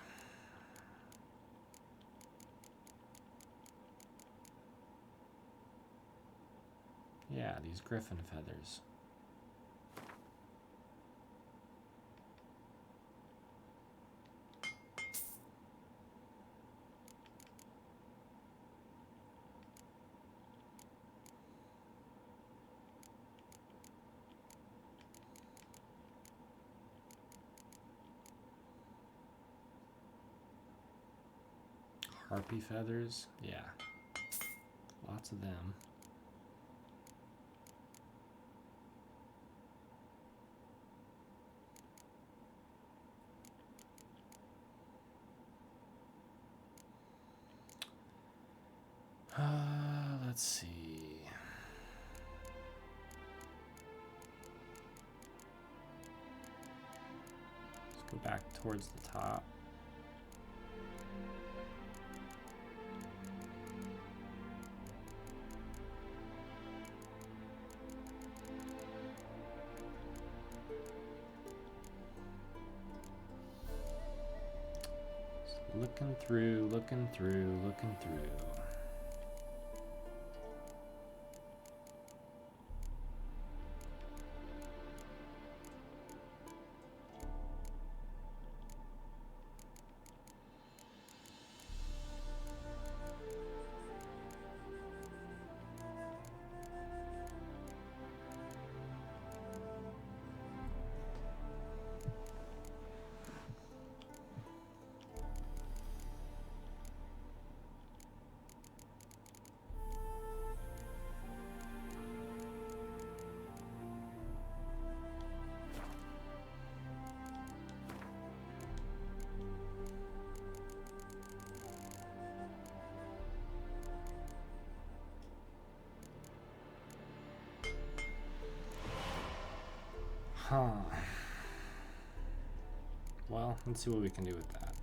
Yeah, these griffin feathers. Harpy feathers, yeah. Lots of them. Let's see. Let's go back towards the top. Looking through, looking through, looking through. Huh. Well, let's see what we can do with that.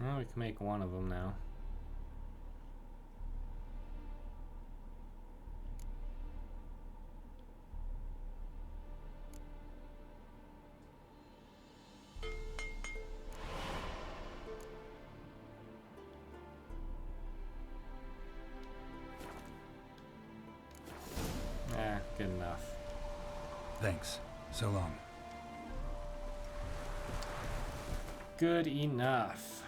Well, we can make one of them now. Good enough. Thanks. So long. Good enough.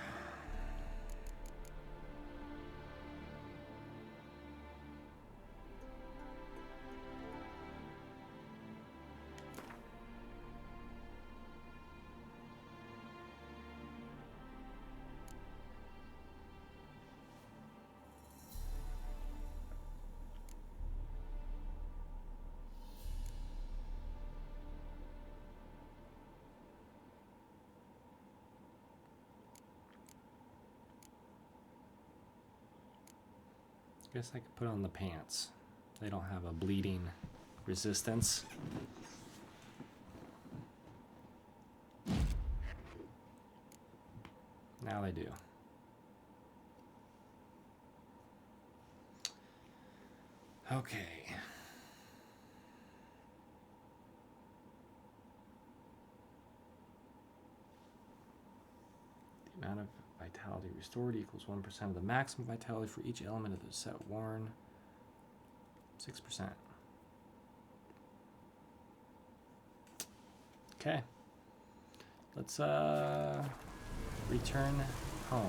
Guess I could put on the pants. They don't have a bleeding resistance. Now they do. Okay. The amount of vitality restored equals 1% of the maximum vitality for each element of the set worn. 6%. Okay. Let's return home.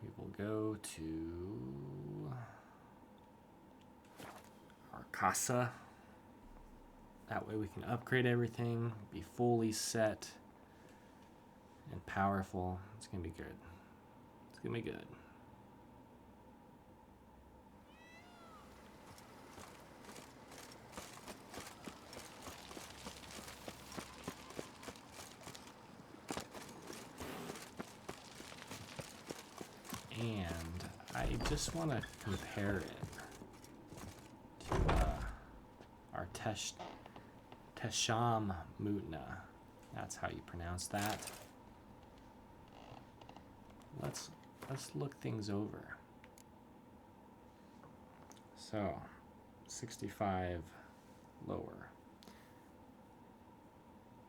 We will go to our casa. That way we can upgrade everything, be fully set and powerful. It's gonna be good. It's gonna be good. And I just want to compare it to our Tesham Mutna. That's how you pronounce that. Let's look things over. So, 65 lower.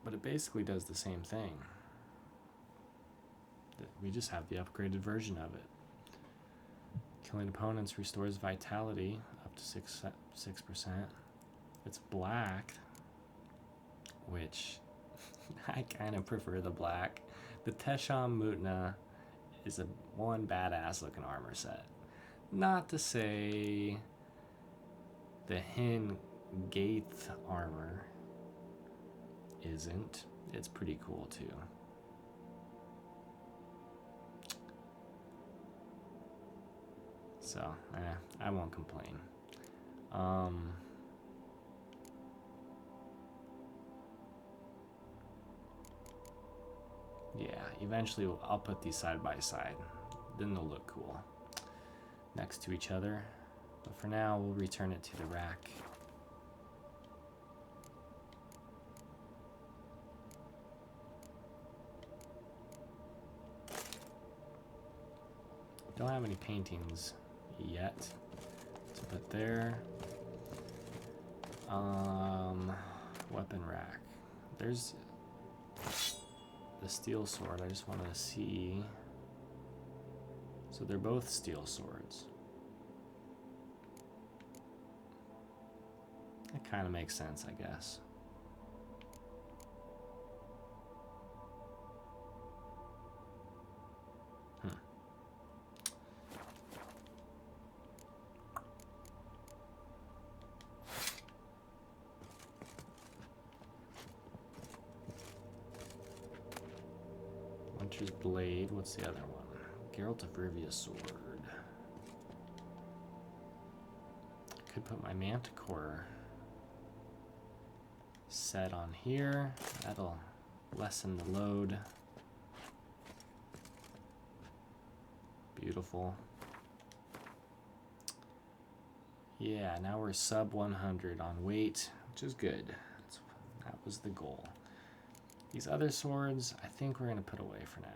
But it basically does the same thing. We just have the upgraded version of it. Killing opponents restores vitality up to 6%. It's black, which I kind of prefer the black. The Tesham Mutna is a one badass looking armor set. Not to say the Hen Gaidth armor isn't. It's pretty cool too. So, I won't complain. Yeah, eventually I'll put these side by side. Then they'll look cool next to each other. But for now, we'll return it to the rack. Don't have any paintings yet to put there. Weapon rack. There's the steel sword. I just want to see. So they're both steel swords. That kind of makes sense, I guess. Winter's Blade. What's the other one? Geralt of Rivia sword. Could put my Manticore set on here. That'll lessen the load. Beautiful. Yeah, now we're sub 100 on weight, which is good. That was the goal. These other swords, I think we're going to put away for now.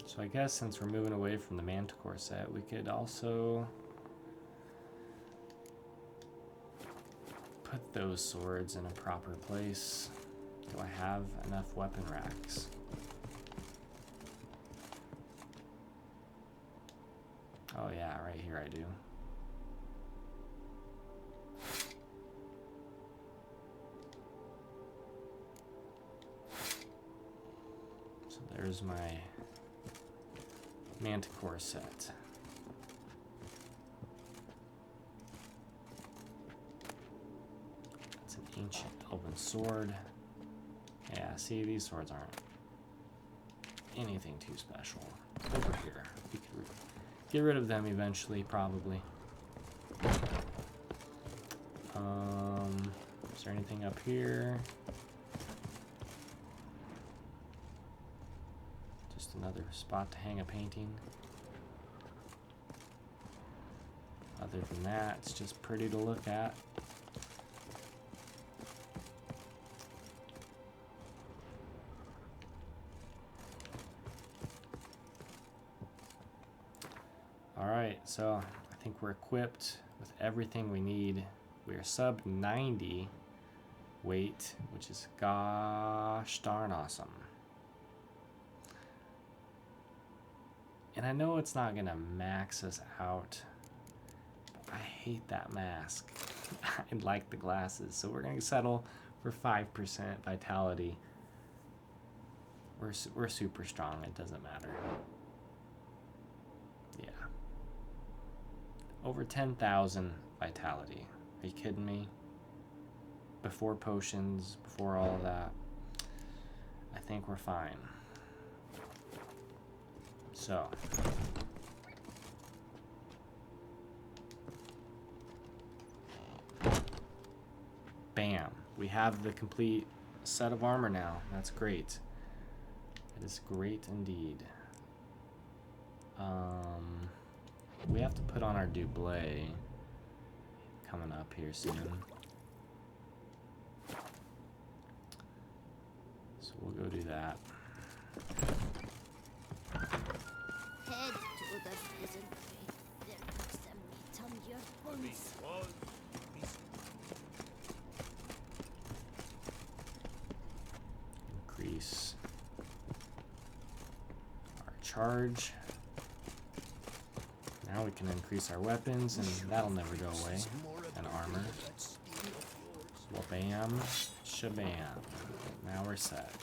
So I guess since we're moving away from the Manticore set, we could also put those swords in a proper place. Do I have enough weapon racks? Oh yeah, right here I do. Where's my Manticore set? It's an ancient elven sword. Yeah, see, these swords aren't anything too special. Over here. We could get rid of them eventually, probably. Is there anything up here? Just another spot to hang a painting. Other than that, it's just pretty to look at. Alright, so I think we're equipped with everything we need. We are sub 90 weight, which is gosh darn awesome. And I know it's not gonna max us out, but I hate that mask. I like the glasses, so we're gonna settle for 5% vitality. We're super strong, it doesn't matter. Yeah. Over 10,000 vitality. Are you kidding me? Before potions, before all of that, I think we're fine. So. Bam. We have the complete set of armor now. That's great. It is great indeed. We have to put on our doublé coming up here soon. So we'll go do that. Head to the peasantry. There put some meat on your bones. Increase our charge. Now we can increase our weapons, and that'll never go away. And armor. Well, bam, shabam. Now we're set.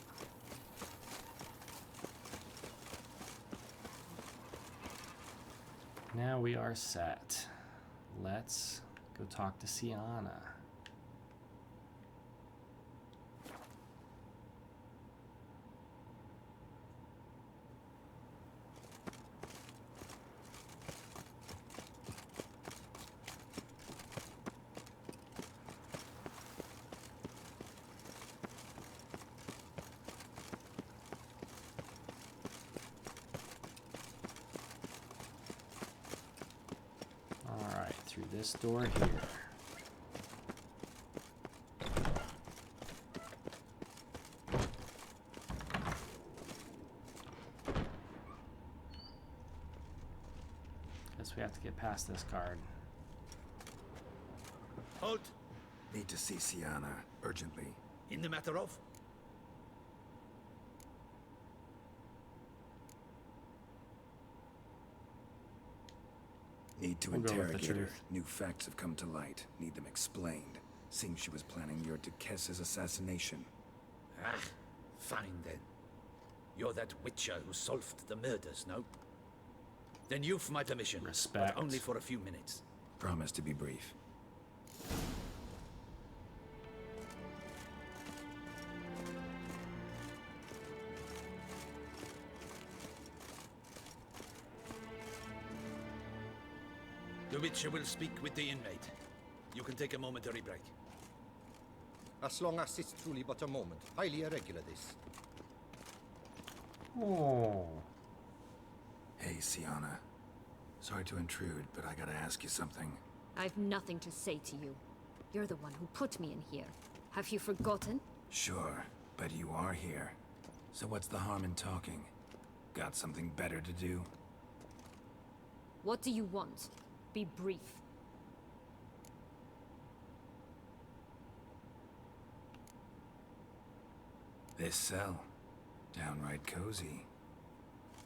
Now we are set. Let's go talk to Syanna. Through this door here. Guess we have to get past this guard. Halt! Need to see Syanna, urgently. In the matter of? Need to We'll go with the interrogate her. truth. New facts have come to light. Need them explained. Seems she was planning your Duchess's assassination. Ah, fine then. You're that witcher who solved the murders, no? Then you've my permission. Respect. But only for a few minutes. Promise to be brief. The witcher will speak with the inmate. You can take a momentary break. As long as it's truly but a moment. Highly irregular, this. Oh. Hey, Syanna. Sorry to intrude, but I gotta ask you something. I've nothing to say to you. You're the one who put me in here. Have you forgotten? Sure, but you are here. So what's the harm in talking? Got something better to do? What do you want? Be brief. This cell. Downright cozy.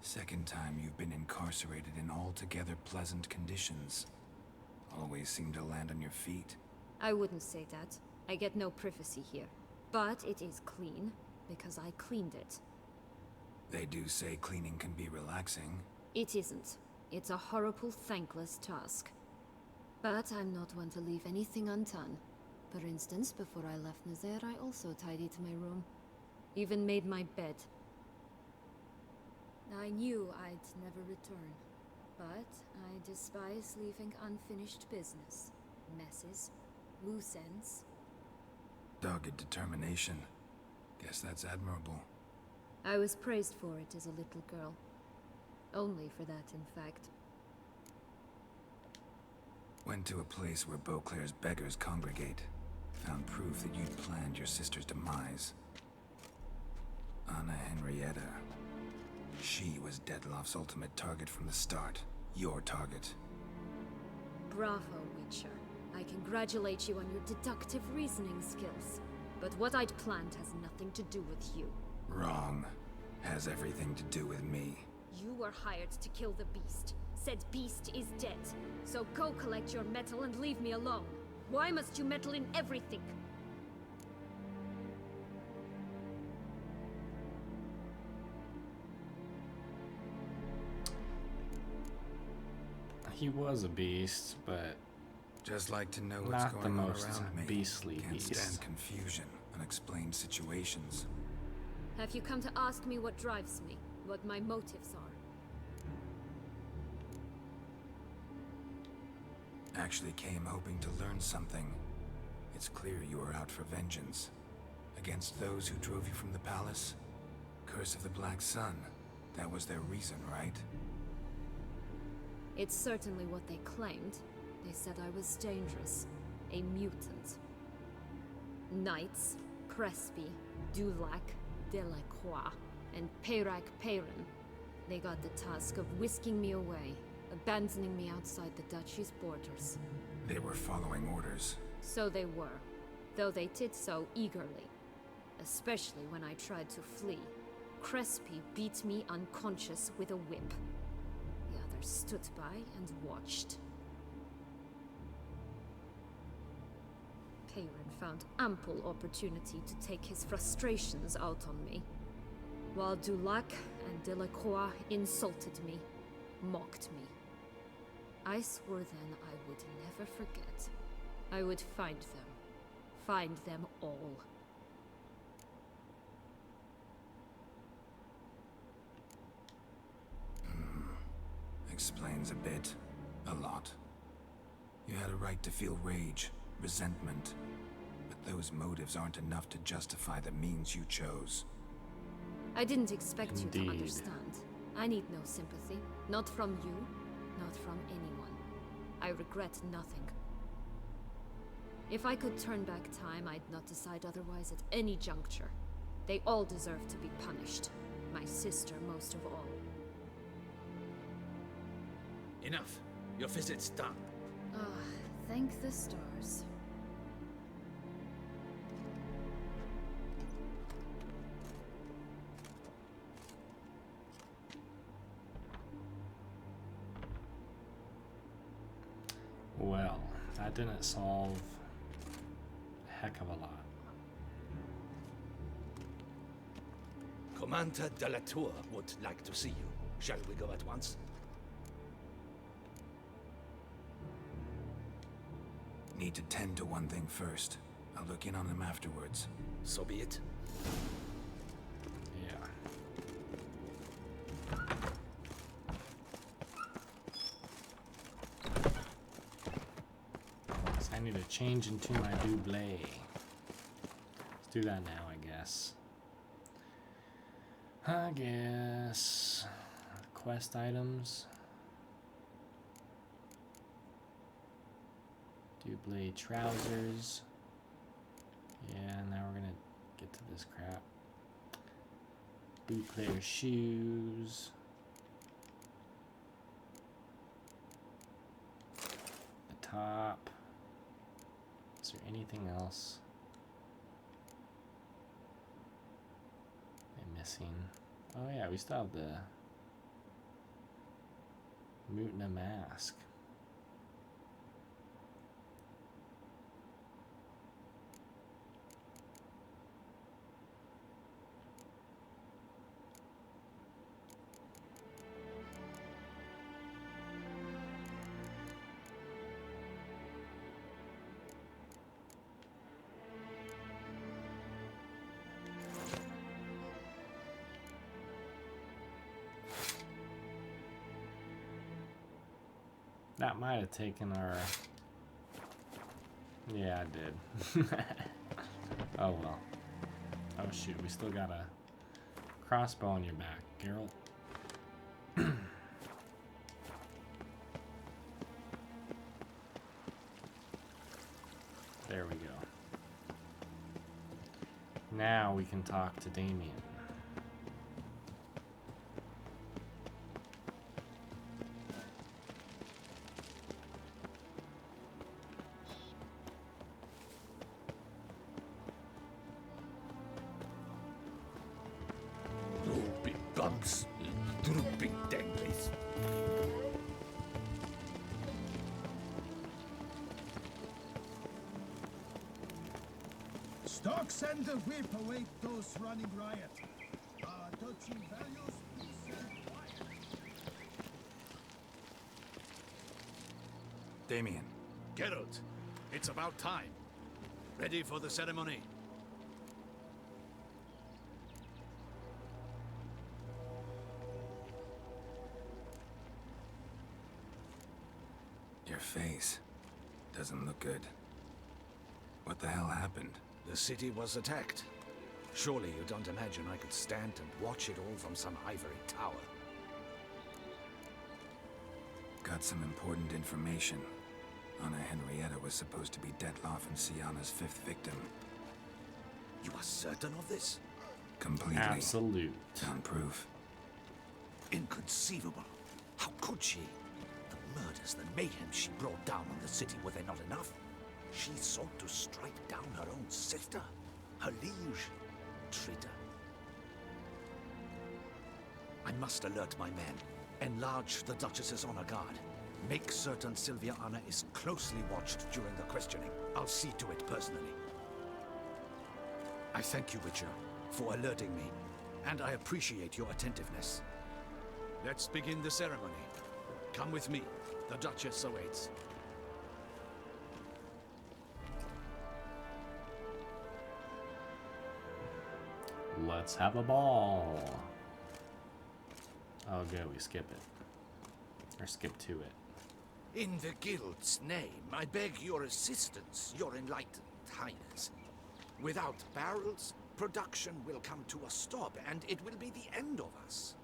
Second time you've been incarcerated in altogether pleasant conditions. Always seem to land on your feet. I wouldn't say that. I get no privacy here. But it is clean, because I cleaned it. They do say cleaning can be relaxing. It isn't. It's a horrible, thankless task. But I'm not one to leave anything undone. For instance, before I left Nazaire, I also tidied my room. Even made my bed. I knew I'd never return. But I despise leaving unfinished business. Messes. Loose ends. Dogged determination. Guess that's admirable. I was praised for it as a little girl. Only for that, in fact. Went to a place where Beauclair's beggars congregate. Found proof that you'd planned your sister's demise. Anna Henrietta. She was Dettlaff's ultimate target from the start. Your target. Bravo, Witcher. I congratulate you on your deductive reasoning skills. But what I'd planned has nothing to do with you. Wrong. Has everything to do with me. You were hired to kill the beast. Said beast is dead. So go collect your metal and leave me alone. Why must you meddle in everything? He was a beast, but Just like to know what's not the going on most around me. beastly Can't beast. stand confusion, unexplained situations. Have you come to ask me what drives me? What my motives are? Actually came hoping to learn something. It's clear you were out for vengeance. Against those who drove you from the palace? Curse of the Black Sun. That was their reason, right? It's certainly what they claimed. They said I was dangerous. A mutant. Knights, Crespi, Dulac, Delacroix, and Peyrac Peyran. They got the task of whisking me away, abandoning me outside the duchy's borders. They were following orders. So they were, though they did so eagerly. Especially when I tried to flee. Crespi beat me unconscious with a whip. The others stood by and watched. Peyran found ample opportunity to take his frustrations out on me, while Dulac and Delacroix insulted me, mocked me. I swore then I would never forget. I would find them all. Explains a bit. A lot. You had a right to feel rage, resentment. But those motives aren't enough to justify the means you chose. I didn't expect you Indeed. to understand. I need no sympathy. Not from you, not from anyone. I regret nothing. If I could turn back time, I'd not decide otherwise at any juncture. They all deserve to be punished. My sister most of all. Enough. Your visit's done. Ah, thank the stars. Well, that didn't solve a heck of a lot. Commander de la Tour would like to see you. Shall we go at once? Need to tend to one thing first. I'll look in on him afterwards. So be it. Yeah. So I need to change into my double. Let's do that now, I guess. Quest items. Double trousers. Yeah, now we're gonna get to this crap. Beauclair shoes. The top. Is there anything else I'm missing? Oh yeah, we still have the Mutna mask. That might have taken our... Yeah, it did. Oh well. Oh shoot, we still got a crossbow on your back, Geralt. There we go. Now we can talk to Damien. Big bumps, drooping danglies. Stocks and the whip await those running riot. Duchy values peace and quiet. Damien. Geralt, it's about time. Ready for the ceremony? Your face doesn't look good. What the hell happened? The city was attacked. Surely you don't imagine I could stand and watch it all from some ivory tower. Got some important information. Anna Henrietta was supposed to be Detloff and Syanna's 5th victim. You are certain of this? Completely. Absolute. On proof. Inconceivable. How could she? The murders, the mayhem she brought down on the city, were they not enough? She sought to strike down her own sister, her liege. Traitor. I must alert my men. Enlarge the Duchess's honor guard. Make certain Sylviana is closely watched during the questioning. I'll see to it personally. I thank you, Witcher, for alerting me, and I appreciate your attentiveness. Let's begin the ceremony. Come with me. The Duchess awaits. Let's have a ball. Oh, good. We skip it. Or skip to it. In the Guild's name, I beg your assistance, your enlightened highness. Without barrels, production will come to a stop, and it will be the end of us.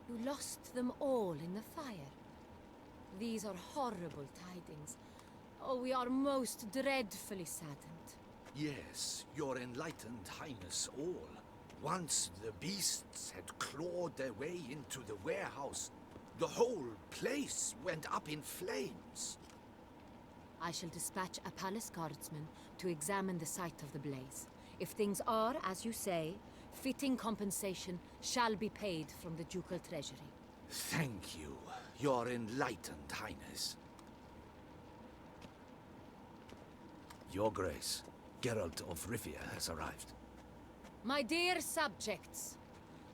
You lost them all in the fire. These are horrible tidings. Oh, we are most dreadfully saddened. Yes, your enlightened highness all. Once the beasts had clawed their way into the warehouse, the whole place went up in flames. I shall dispatch a palace guardsman to examine the site of the blaze. If things are, as you say, fitting compensation shall be paid from the ducal treasury. Thank you, your enlightened highness. Your Grace, Geralt of Rivia has arrived. My dear subjects,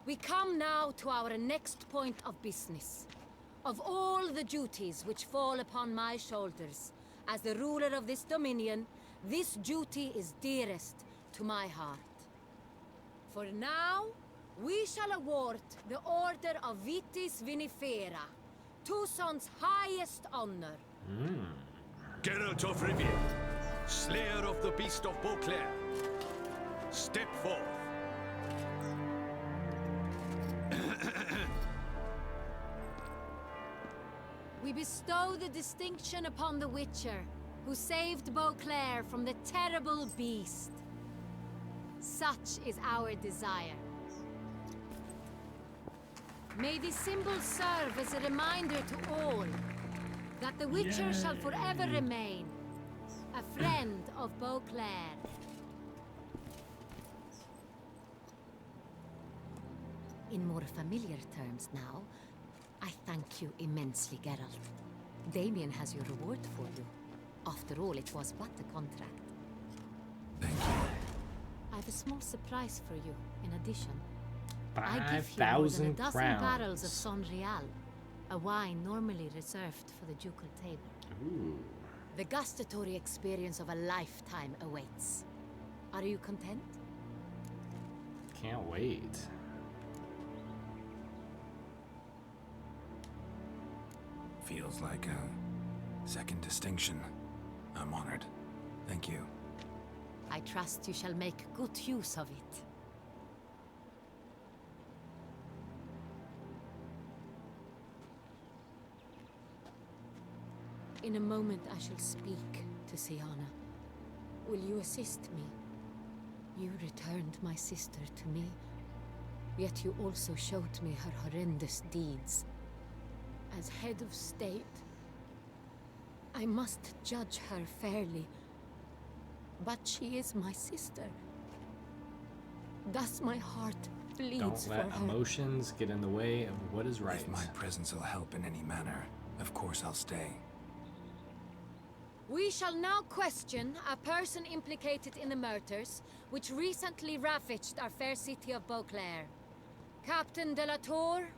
we come now to our next point of business. Of all the duties which fall upon my shoulders, as the ruler of this dominion, this duty is dearest to my heart. For now, we shall award the Order of Vitis Vinifera, Tucson's highest honor. Geralt of Rivia, Slayer of the Beast of Beauclair, step forth. We bestow the distinction upon the Witcher, who saved Beauclair from the terrible beast. Such is our desire. May this symbol serve as a reminder to all that the Witcher shall forever remain a friend of Beauclair. In more familiar terms now, I thank you immensely, Geralt. Damien has your reward for you. After all, it was but a contract. Thank you. I have a small surprise for you, in addition. I give you more than a 5,000 dozen crowns. barrels of Sonreal, a wine normally reserved for the ducal table. Ooh. The gustatory experience of a lifetime awaits. Are you content? Can't wait. . Feels like a second distinction. I'm honored. Thank you. I trust you shall make good use of it. In a moment I shall speak to Syanna. Will you assist me? You returned my sister to me, yet you also showed me her horrendous deeds. As head of state, I must judge her fairly, but she is my sister. Thus my heart bleeds Don't for let her. emotions get in the way of what is right. If my presence will help in any manner, of course I'll stay. We shall now question a person implicated in the murders which recently ravaged our fair city of Beauclair. Captain de la Tour,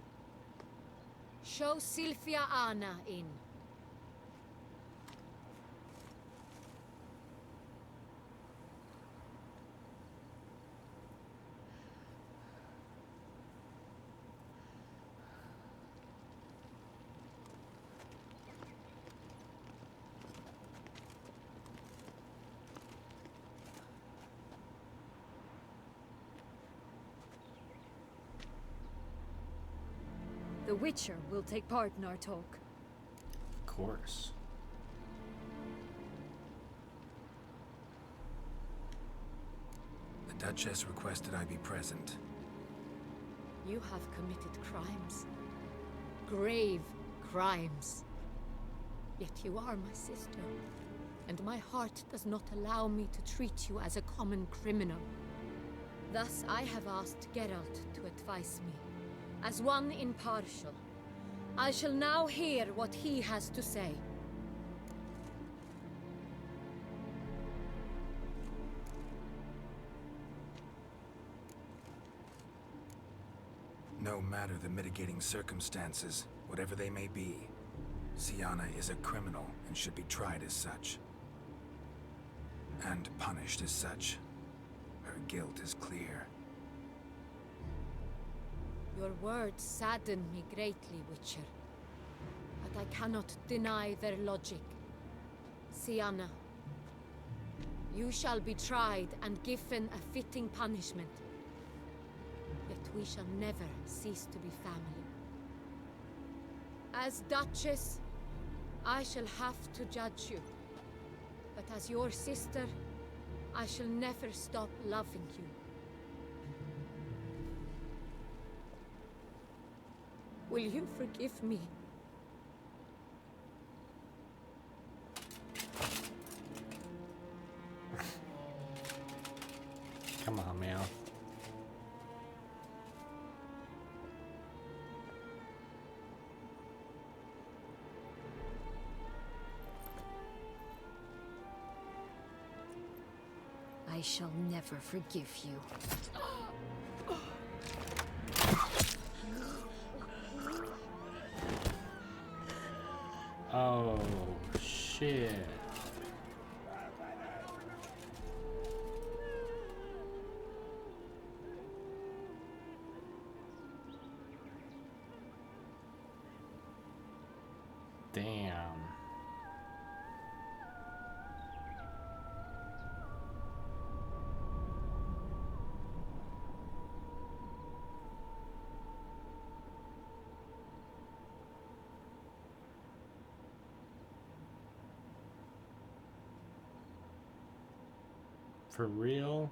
show Sylvia Anna in. The Witcher will take part in our talk. Of course. The Duchess requested I be present. You have committed crimes. Grave crimes. Yet you are my sister, and my heart does not allow me to treat you as a common criminal. Thus I have asked Geralt to advise me. As one impartial, I shall now hear what he has to say. No matter the mitigating circumstances, whatever they may be, Syanna is a criminal and should be tried as such. And punished as such. Her guilt is clear. Your words sadden me greatly, Witcher. But I cannot deny their logic. Syanna, you shall be tried and given a fitting punishment. Yet we shall never cease to be family. As Duchess, I shall have to judge you. But as your sister, I shall never stop loving you. Will you forgive me? Come on, man. I shall never forgive you. Oh, shit. Damn. For real?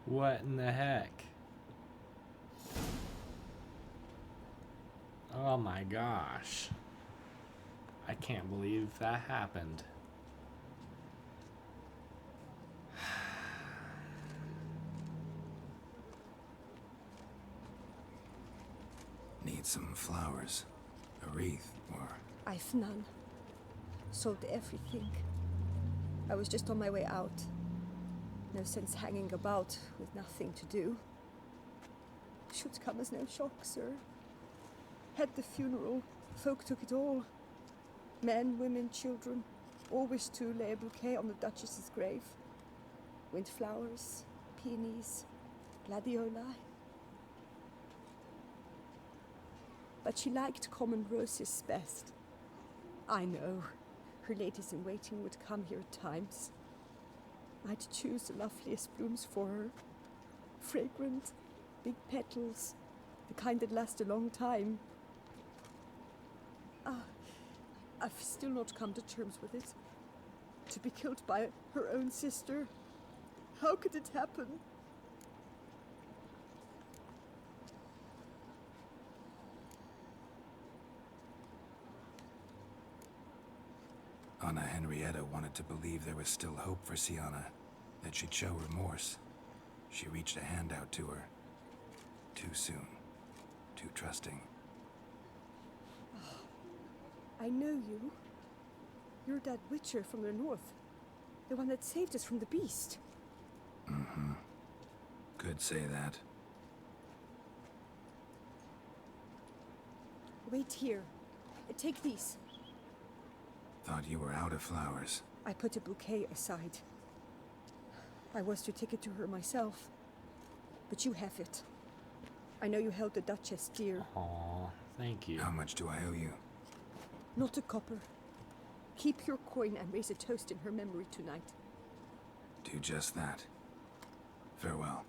What in the heck? Oh my gosh. I can't believe that happened. Need some flowers. A wreath, or... I've none. Sold everything. I was just on my way out. No sense hanging about with nothing to do. Should come as no shock, sir. Had the funeral. Folk took it all. Men, women, children. All wished to lay a bouquet on the Duchess's grave. Windflowers, peonies, gladioli. but she liked common roses best. I know. Her ladies-in-waiting would come here at times. I'd choose the loveliest blooms for her. Fragrant, big petals, the kind that last a long time. I've still not come to terms with it. To be killed by her own sister. How could it happen? Anna Henrietta wanted to believe there was still hope for Syanna, that she'd show remorse. She reached a hand out to her. Too soon. Too trusting. I know you. You're that witcher from the north. The one that saved us from the beast. Mm-hmm. Could say that. Wait here. Take these. Thought you were out of flowers. I put a bouquet aside. I was to take it to her myself. But you have it. I know you held the Duchess dear. Aw, thank you. How much do I owe you? Not a copper. Keep your coin and raise a toast in her memory tonight. Do just that. Farewell.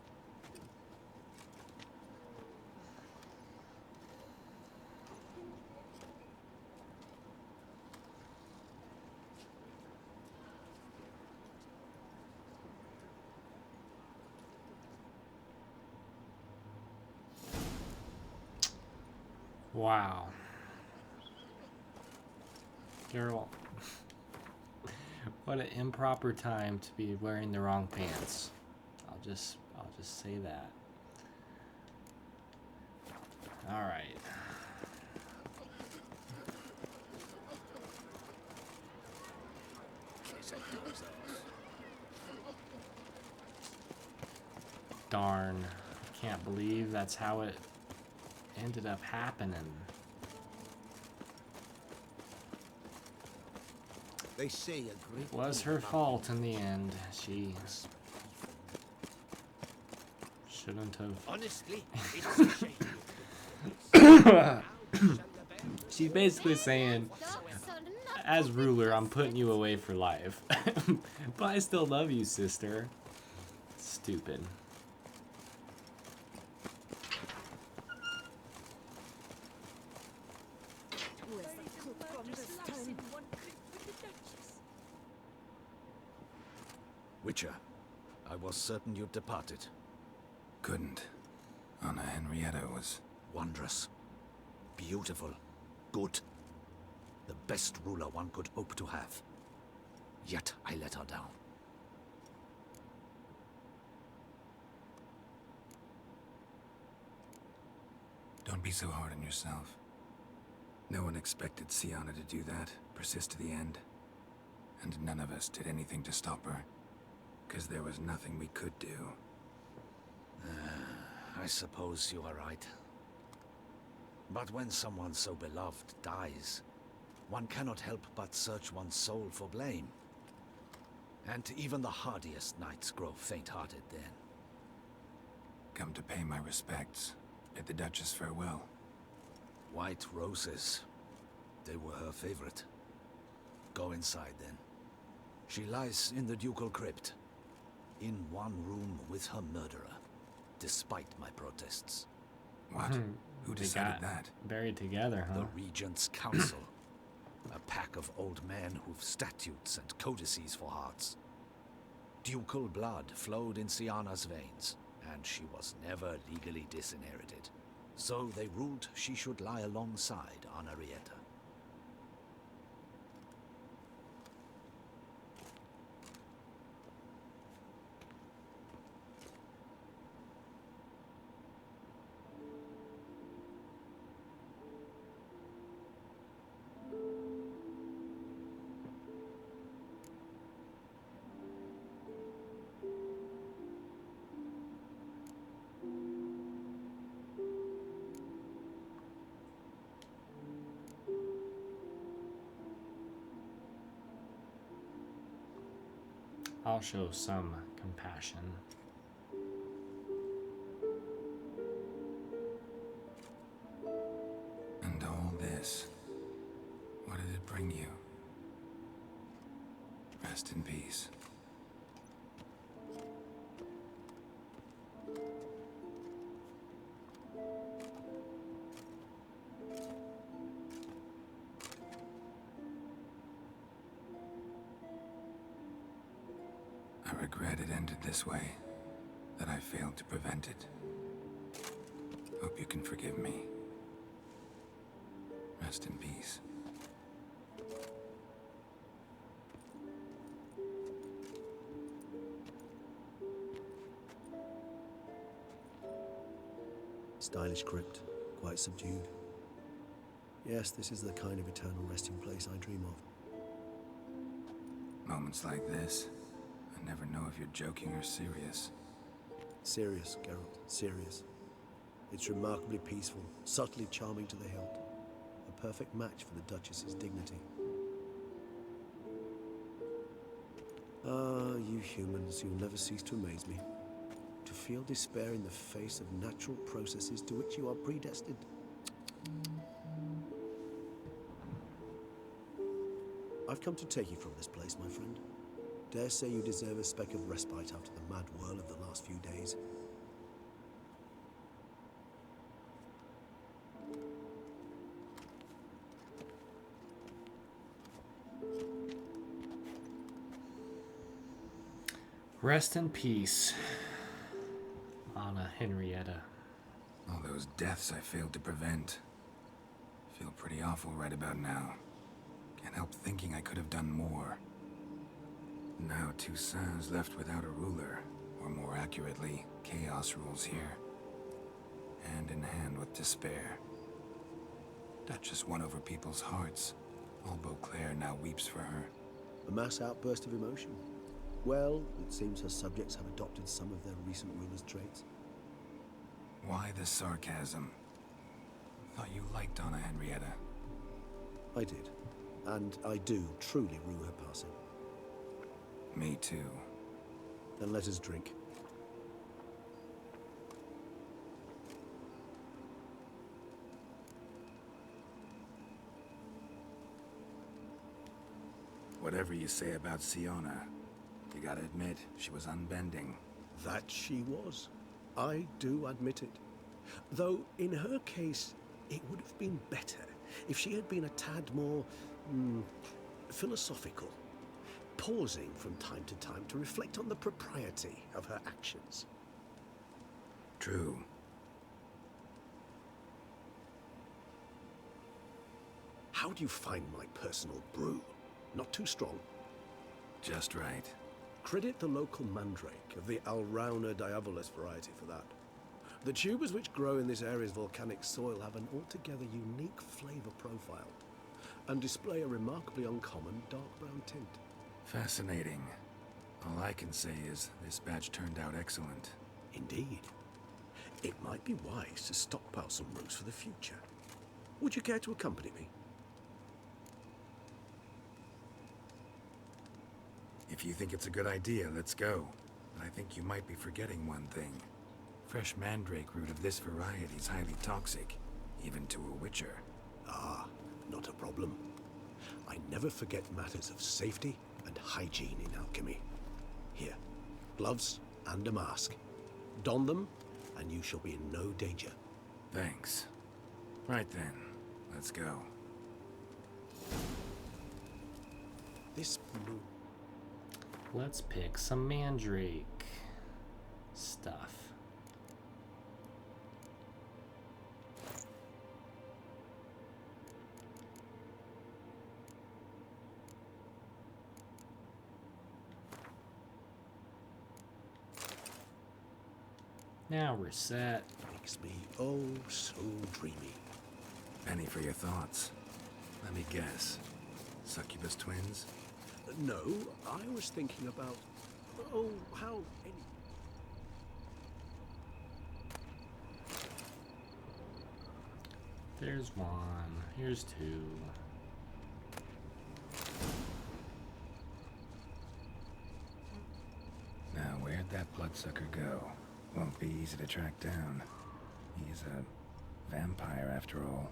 Wow. Geralt. What an improper time to be wearing the wrong pants. I'll just say that. All right. Darn. I can't believe that's how it ended up happening. They say a great It was her fault in the end. She shouldn't have. Honestly, it's a shame. She's basically saying, as ruler, I'm putting you away for life. But I still love you, sister. Stupid. Witcher, I was certain you'd departed. Couldn't. Anna Henrietta was... Wondrous. Beautiful. Good. The best ruler one could hope to have. Yet I let her down. Don't be so hard on yourself. No one expected Syanna to do that, persist to the end. And none of us did anything to stop her. 'Cause there was nothing we could do. I suppose you are right. But when someone so beloved dies, one cannot help but search one's soul for blame. And even the hardiest knights grow faint-hearted then. Come to pay my respects. Bid the Duchess farewell. White roses. They were her favorite. Go inside then. She lies in the ducal crypt. In one room with her murderer, despite my protests. What? Who decided that? Buried together, huh? The Regent's Council. A pack of old men who've statutes and codices for hearts. Ducal blood flowed in Syanna's veins, and she was never legally disinherited. So they ruled she should lie alongside Anna Henrietta. I'll show some compassion. And this. What did it bring you? Rest in peace. I regret it ended this way, that I failed to prevent it. Hope you can forgive me. Rest in peace. Stylish crypt, quite subdued. Yes, this is the kind of eternal resting place I dream of. Moments like this, I never know if you're joking or serious. Serious, Geralt, serious. It's remarkably peaceful, subtly charming to the hilt. A perfect match for the Duchess's dignity. Ah, you humans, you'll never cease to amaze me. To feel despair in the face of natural processes to which you are predestined. I've come to take you from this place, my friend. Dare say you deserve a speck of respite after the mad whirl of the last few days. Rest in peace, Anna Henrietta. All those deaths I failed to prevent. Feel pretty awful right about now. Can't help thinking I could have done more. Now Toussaint's left without a ruler, or more accurately, chaos rules here. Hand in hand with despair. Duchess won over people's hearts. All Beauclair now weeps for her. A mass outburst of emotion. Well, it seems her subjects have adopted some of their recent ruler's traits. Why the sarcasm? Thought you liked Anna Henrietta. I did. And I do truly rue her passing. Me too. Then let us drink. Whatever you say about Syanna, you gotta admit, she was unbending. That she was. I do admit it. Though, in her case, it would have been better if she had been a tad more, philosophical, pausing from time to time to reflect on the propriety of her actions. True. How do you find my personal brew? Not too strong? Just right. Credit the local mandrake of the Alrauna diabolus variety for that. The tubers which grow in this area's volcanic soil have an altogether unique flavor profile and display a remarkably uncommon dark brown tint. Fascinating. All I can say is this batch turned out excellent. Indeed. It might be wise to stockpile some roots for the future. Would you care to accompany me? If you think it's a good idea, let's go. But I think you might be forgetting one thing. Fresh mandrake root of this variety is highly toxic, even to a witcher. Ah, not a problem. I never forget matters of safety and hygiene in alchemy. Here, gloves and a mask. Don them, and you shall be in no danger. Thanks. Right then, let's go. This blue... Let's pick some mandrake stuff. Now we're set. Makes me oh so dreamy. Penny for your thoughts. Let me guess. Succubus twins? No, I was thinking about... Oh, how... There's one. Here's two. Now, where'd that bloodsucker go? Won't be easy to track down. He's a vampire, after all.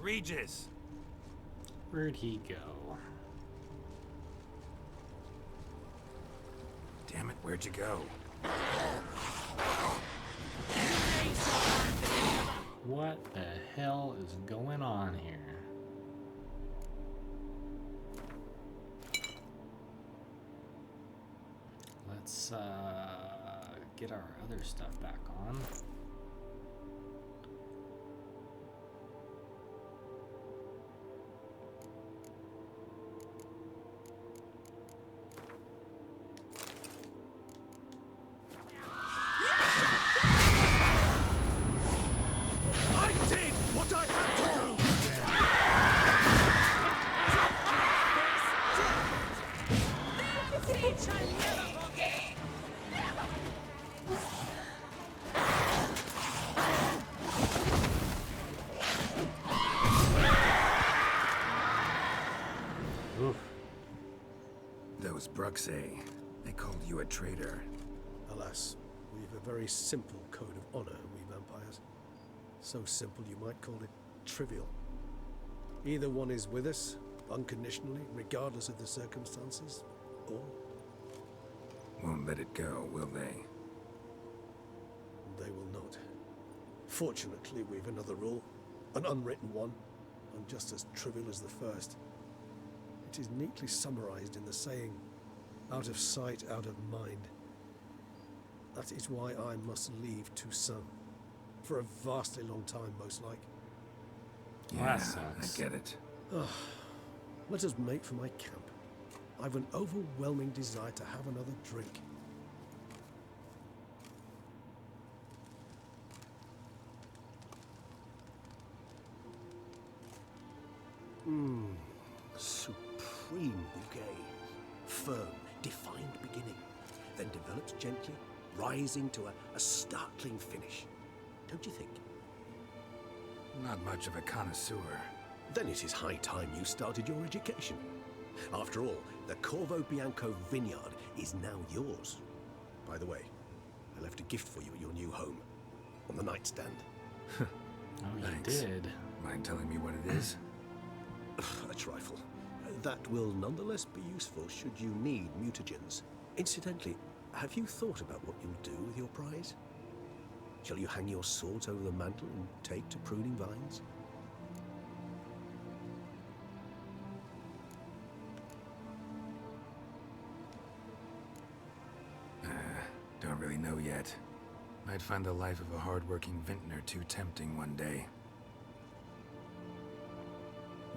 Regis! Where'd he go? Damn it, where'd you go? What the hell is going on here? Let's get our other stuff back on. Those Bruxay, they called you a traitor. Alas, we've a very simple code of honor, we vampires. So simple you might call it trivial. Either one is with us, unconditionally, regardless of the circumstances, or... Won't let it go, will they? They will not. Fortunately, we've another rule, an unwritten one, and just as trivial as the first. It is neatly summarized in the saying, out of sight, out of mind. That is why I must leave Toussaint. For a vastly long time, most like. Yeah, I get it. Let us make for my camp. I've an overwhelming desire to have another drink. Supreme bouquet. Firm, defined beginning. Then develops gently, rising to a startling finish. Don't you think? Not much of a connoisseur. Then it is high time you started your education. After all, the Corvo Bianco vineyard is now yours. By the way, I left a gift for you at your new home. On the nightstand. Oh, you Thanks. did. Mind telling me what it is? A trifle. That will nonetheless be useful should you need mutagens. Incidentally, have you thought about what you'll do with your prize? Shall you hang your swords over the mantle and take to pruning vines? Don't really know yet. Might find the life of a hard-working vintner too tempting one day.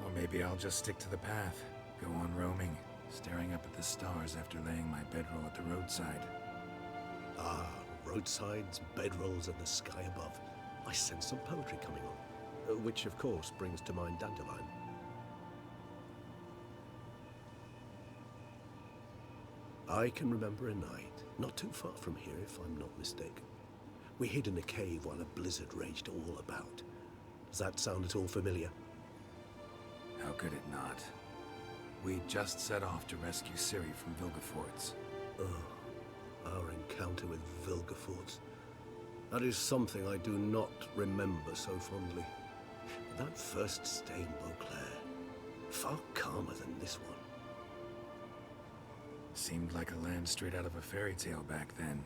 Or maybe I'll just stick to the path, go on roaming, staring up at the stars after laying my bedroll at the roadside. Ah, roadsides, bedrolls, and the sky above. I sense some poetry coming on, which of course brings to mind Dandelion. I can remember a night, not too far from here if I'm not mistaken. We hid in a cave while a blizzard raged all about. Does that sound at all familiar? How could it not? We just set off to rescue Ciri from Vilgefortz. Oh, our encounter with Vilgefortz. That is something I do not remember so fondly. That first stay in Beauclair, far calmer than this one. Seemed like a land straight out of a fairy tale back then.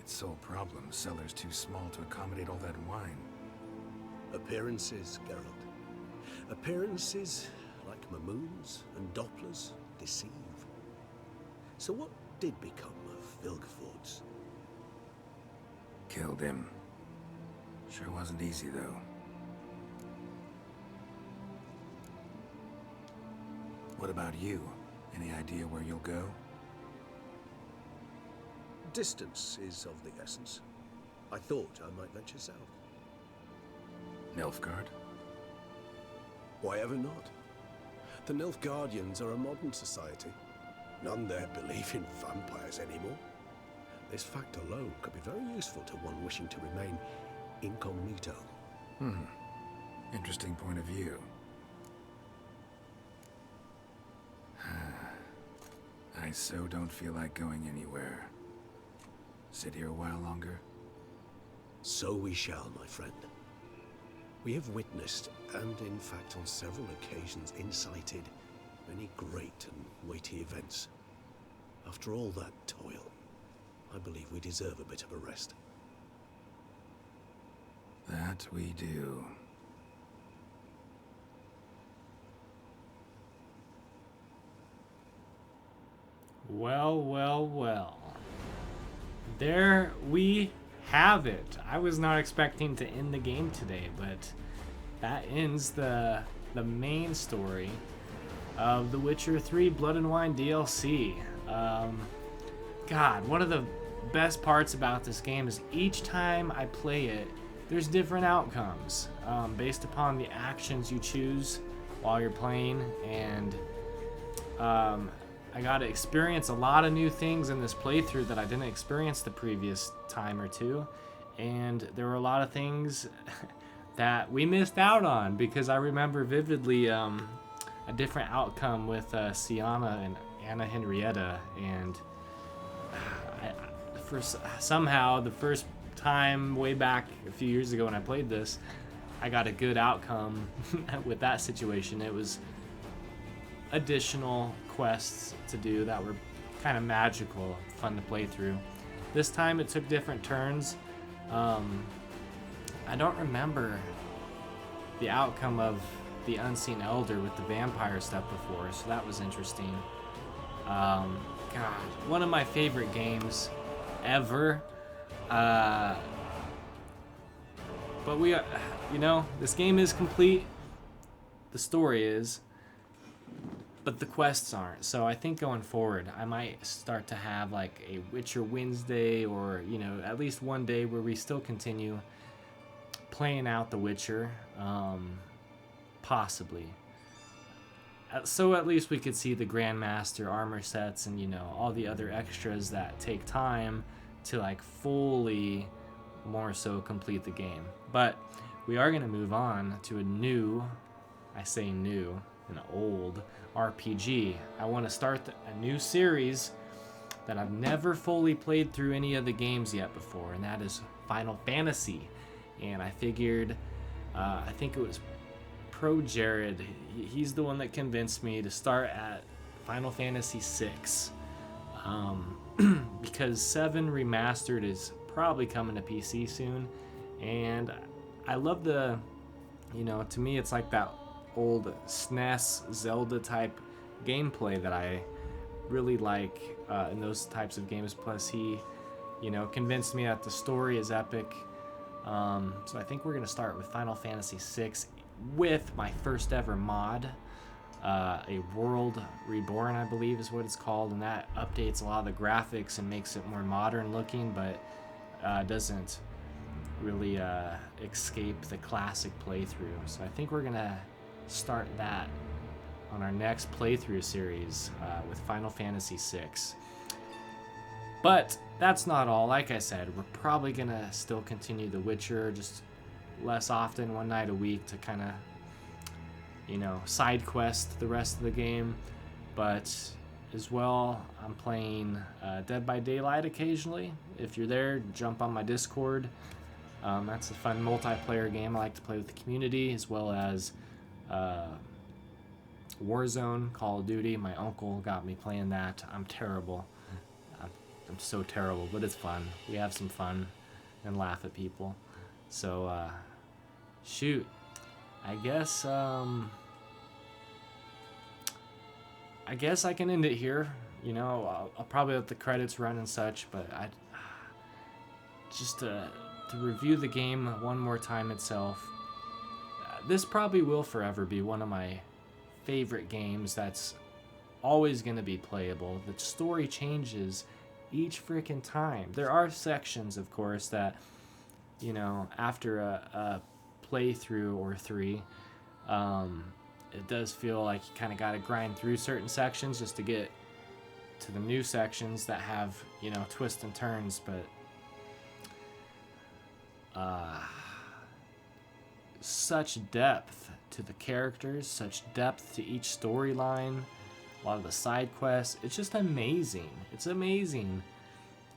Its sole problem, cellars too small to accommodate all that wine. Appearances, Geralt. Appearances, like Mamoons and Dopplers, deceive. So what did become of Vilgefortz? Killed him. Sure wasn't easy, though. What about you? Any idea where you'll go? Distance is of the essence. I thought I might venture south. Nilfgaard? Why ever not? The Nilfgaardians are a modern society. None there believe in vampires anymore. This fact alone could be very useful to one wishing to remain incognito. Interesting point of view. I so don't feel like going anywhere. Sit here a while longer? So we shall, my friend. We have witnessed, and in fact on several occasions incited, many great and weighty events. After all that toil, I believe we deserve a bit of a rest. That we do. Well, well, well. There we have it. I was not expecting to end the game today, but that ends the main story of The Witcher 3 Blood and Wine DLC. God, one of the best parts about this game is each time I play it, there's different outcomes based upon the actions you choose while you're playing, and I got to experience a lot of new things in this playthrough that I didn't experience the previous time or two, and there were a lot of things that we missed out on because I remember vividly a different outcome with Syanna and Anna Henrietta, and somehow the first time way back a few years ago when I played this, I got a good outcome with that situation. It was additional quests to do that were kind of magical, fun to play through. This time it took different turns. I don't remember the outcome of the Unseen Elder with the vampire stuff before, so that was interesting. God, one of my favorite games ever. But we, this game is complete. The story is, but the quests aren't. So I think going forward, I might start to have like a Witcher Wednesday, or at least one day where we still continue playing out The Witcher, possibly. So at least we could see the Grandmaster armor sets and all the other extras that take time to like fully more so complete the game. But we are going to move on to a new, I say new, an old RPG. I want to start a new series that I've never fully played through any of the games yet before, and that is Final Fantasy. And I figured, I think it was Pro Jared, he's the one that convinced me to start at Final Fantasy 6. Because 7 Remastered is probably coming to PC soon, and I love the, to me it's like that old SNES Zelda type gameplay that I really like in those types of games. Plus he, convinced me that the story is epic. So I think we're going to start with Final Fantasy 6 with my first ever mod. A World Reborn, I believe is what it's called, and that updates a lot of the graphics and makes it more modern looking, but doesn't really escape the classic playthrough. So I think we're gonna start that on our next playthrough series with Final Fantasy VI. But that's not all. Like I said, we're probably gonna still continue The Witcher, just less often, one night a week, to kind of side quest the rest of the game. But as well, I'm playing Dead by Daylight occasionally. If you're there, jump on my Discord. That's a fun multiplayer game I like to play with the community, as well as Warzone, Call of Duty. My uncle got me playing that. I'm terrible. I'm so terrible, but it's fun. We have some fun and laugh at people. So, shoot. I guess I can end it here. I'll probably let the credits run and such, but just to review the game one more time itself. This probably will forever be one of my favorite games that's always going to be playable. The story changes each freaking time. There are sections, of course, that, after a playthrough or 3, it does feel like you kind of got to grind through certain sections just to get to the new sections that have, twists and turns, but such depth to the characters, such depth to each storyline, a lot of the side quests. It's just amazing. It's amazing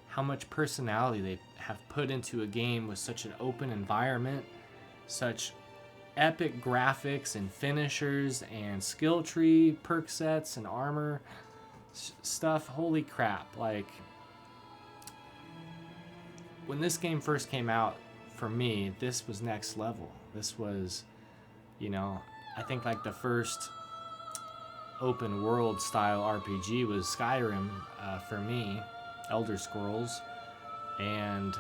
how much personality they have put into a game with such an open environment, such epic graphics and finishers and skill tree, perk sets and armor stuff. Holy crap. Like, when this game first came out, for me, this was next level. This was, you know, I think like the first open world style RPG was Skyrim for me, Elder Scrolls, and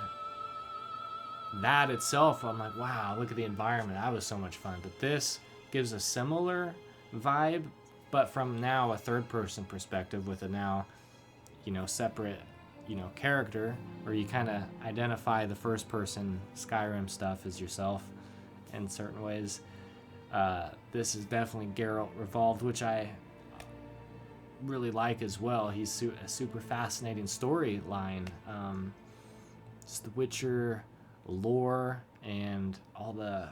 that itself, I'm like, wow, look at the environment. That was so much fun. But this gives a similar vibe, but from now a third person perspective with a now, you know, separate, you know, character where you kind of identify the first person Skyrim stuff as yourself in certain ways. This is definitely Geralt revolved, which I really like as well. He's a super fascinating storyline. Just the Witcher lore and all the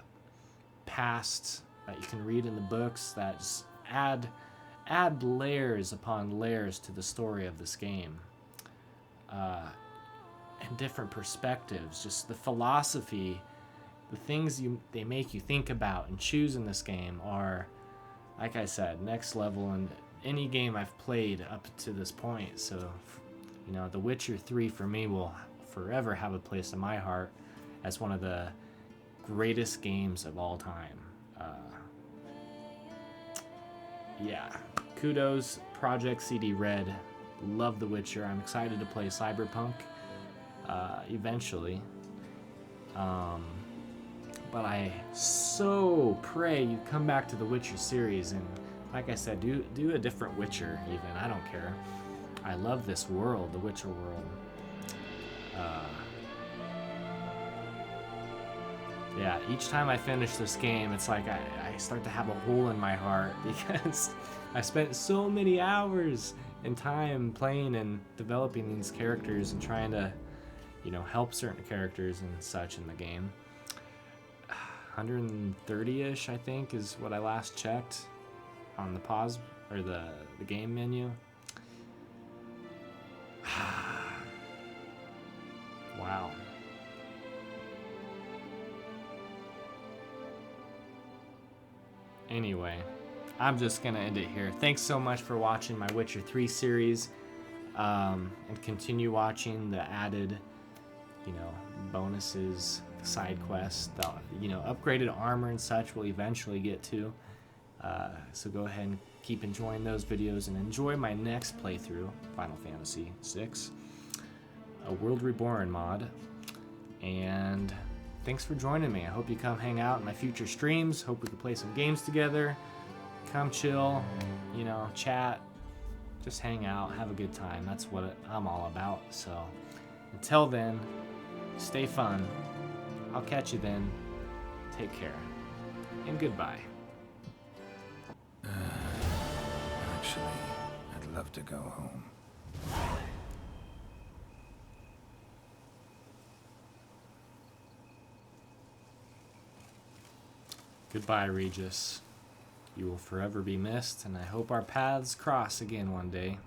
past that you can read in the books that just add layers upon layers to the story of this game. And different perspectives, just the philosophy, the things they make you think about and choose in this game are, like I said, next level in any game I've played up to this point. So, you know, The Witcher 3 for me will forever have a place in my heart as one of the greatest games of all time. Yeah, kudos, Project CD Red. Love The Witcher. I'm excited to play Cyberpunk eventually. But I so pray you come back to the Witcher series, and like I said, do a different Witcher even. I don't care. I love this world, the Witcher world. Yeah, each time I finish this game, it's like I start to have a hole in my heart because I spent so many hours and time playing and developing these characters and trying to, you know, help certain characters and such in the game. 130-ish, I think, is what I last checked on the pause or the game menu. Wow. Anyway, I'm just gonna end it here. Thanks so much for watching my Witcher 3 series, and continue watching the added, you know, bonuses, side quests, the, you know, upgraded armor and such we'll eventually get to. So go ahead and keep enjoying those videos and enjoy my next playthrough, Final Fantasy VI, a World Reborn mod. And thanks for joining me. I hope you come hang out in my future streams. Hope we can play some games together. Come chill, you know, chat, just hang out, have a good time. That's what I'm all about. So until then, stay fun. I'll catch you then. Take care. And goodbye. Actually, I'd love to go home. Goodbye, Regis. You will forever be missed, and I hope our paths cross again one day.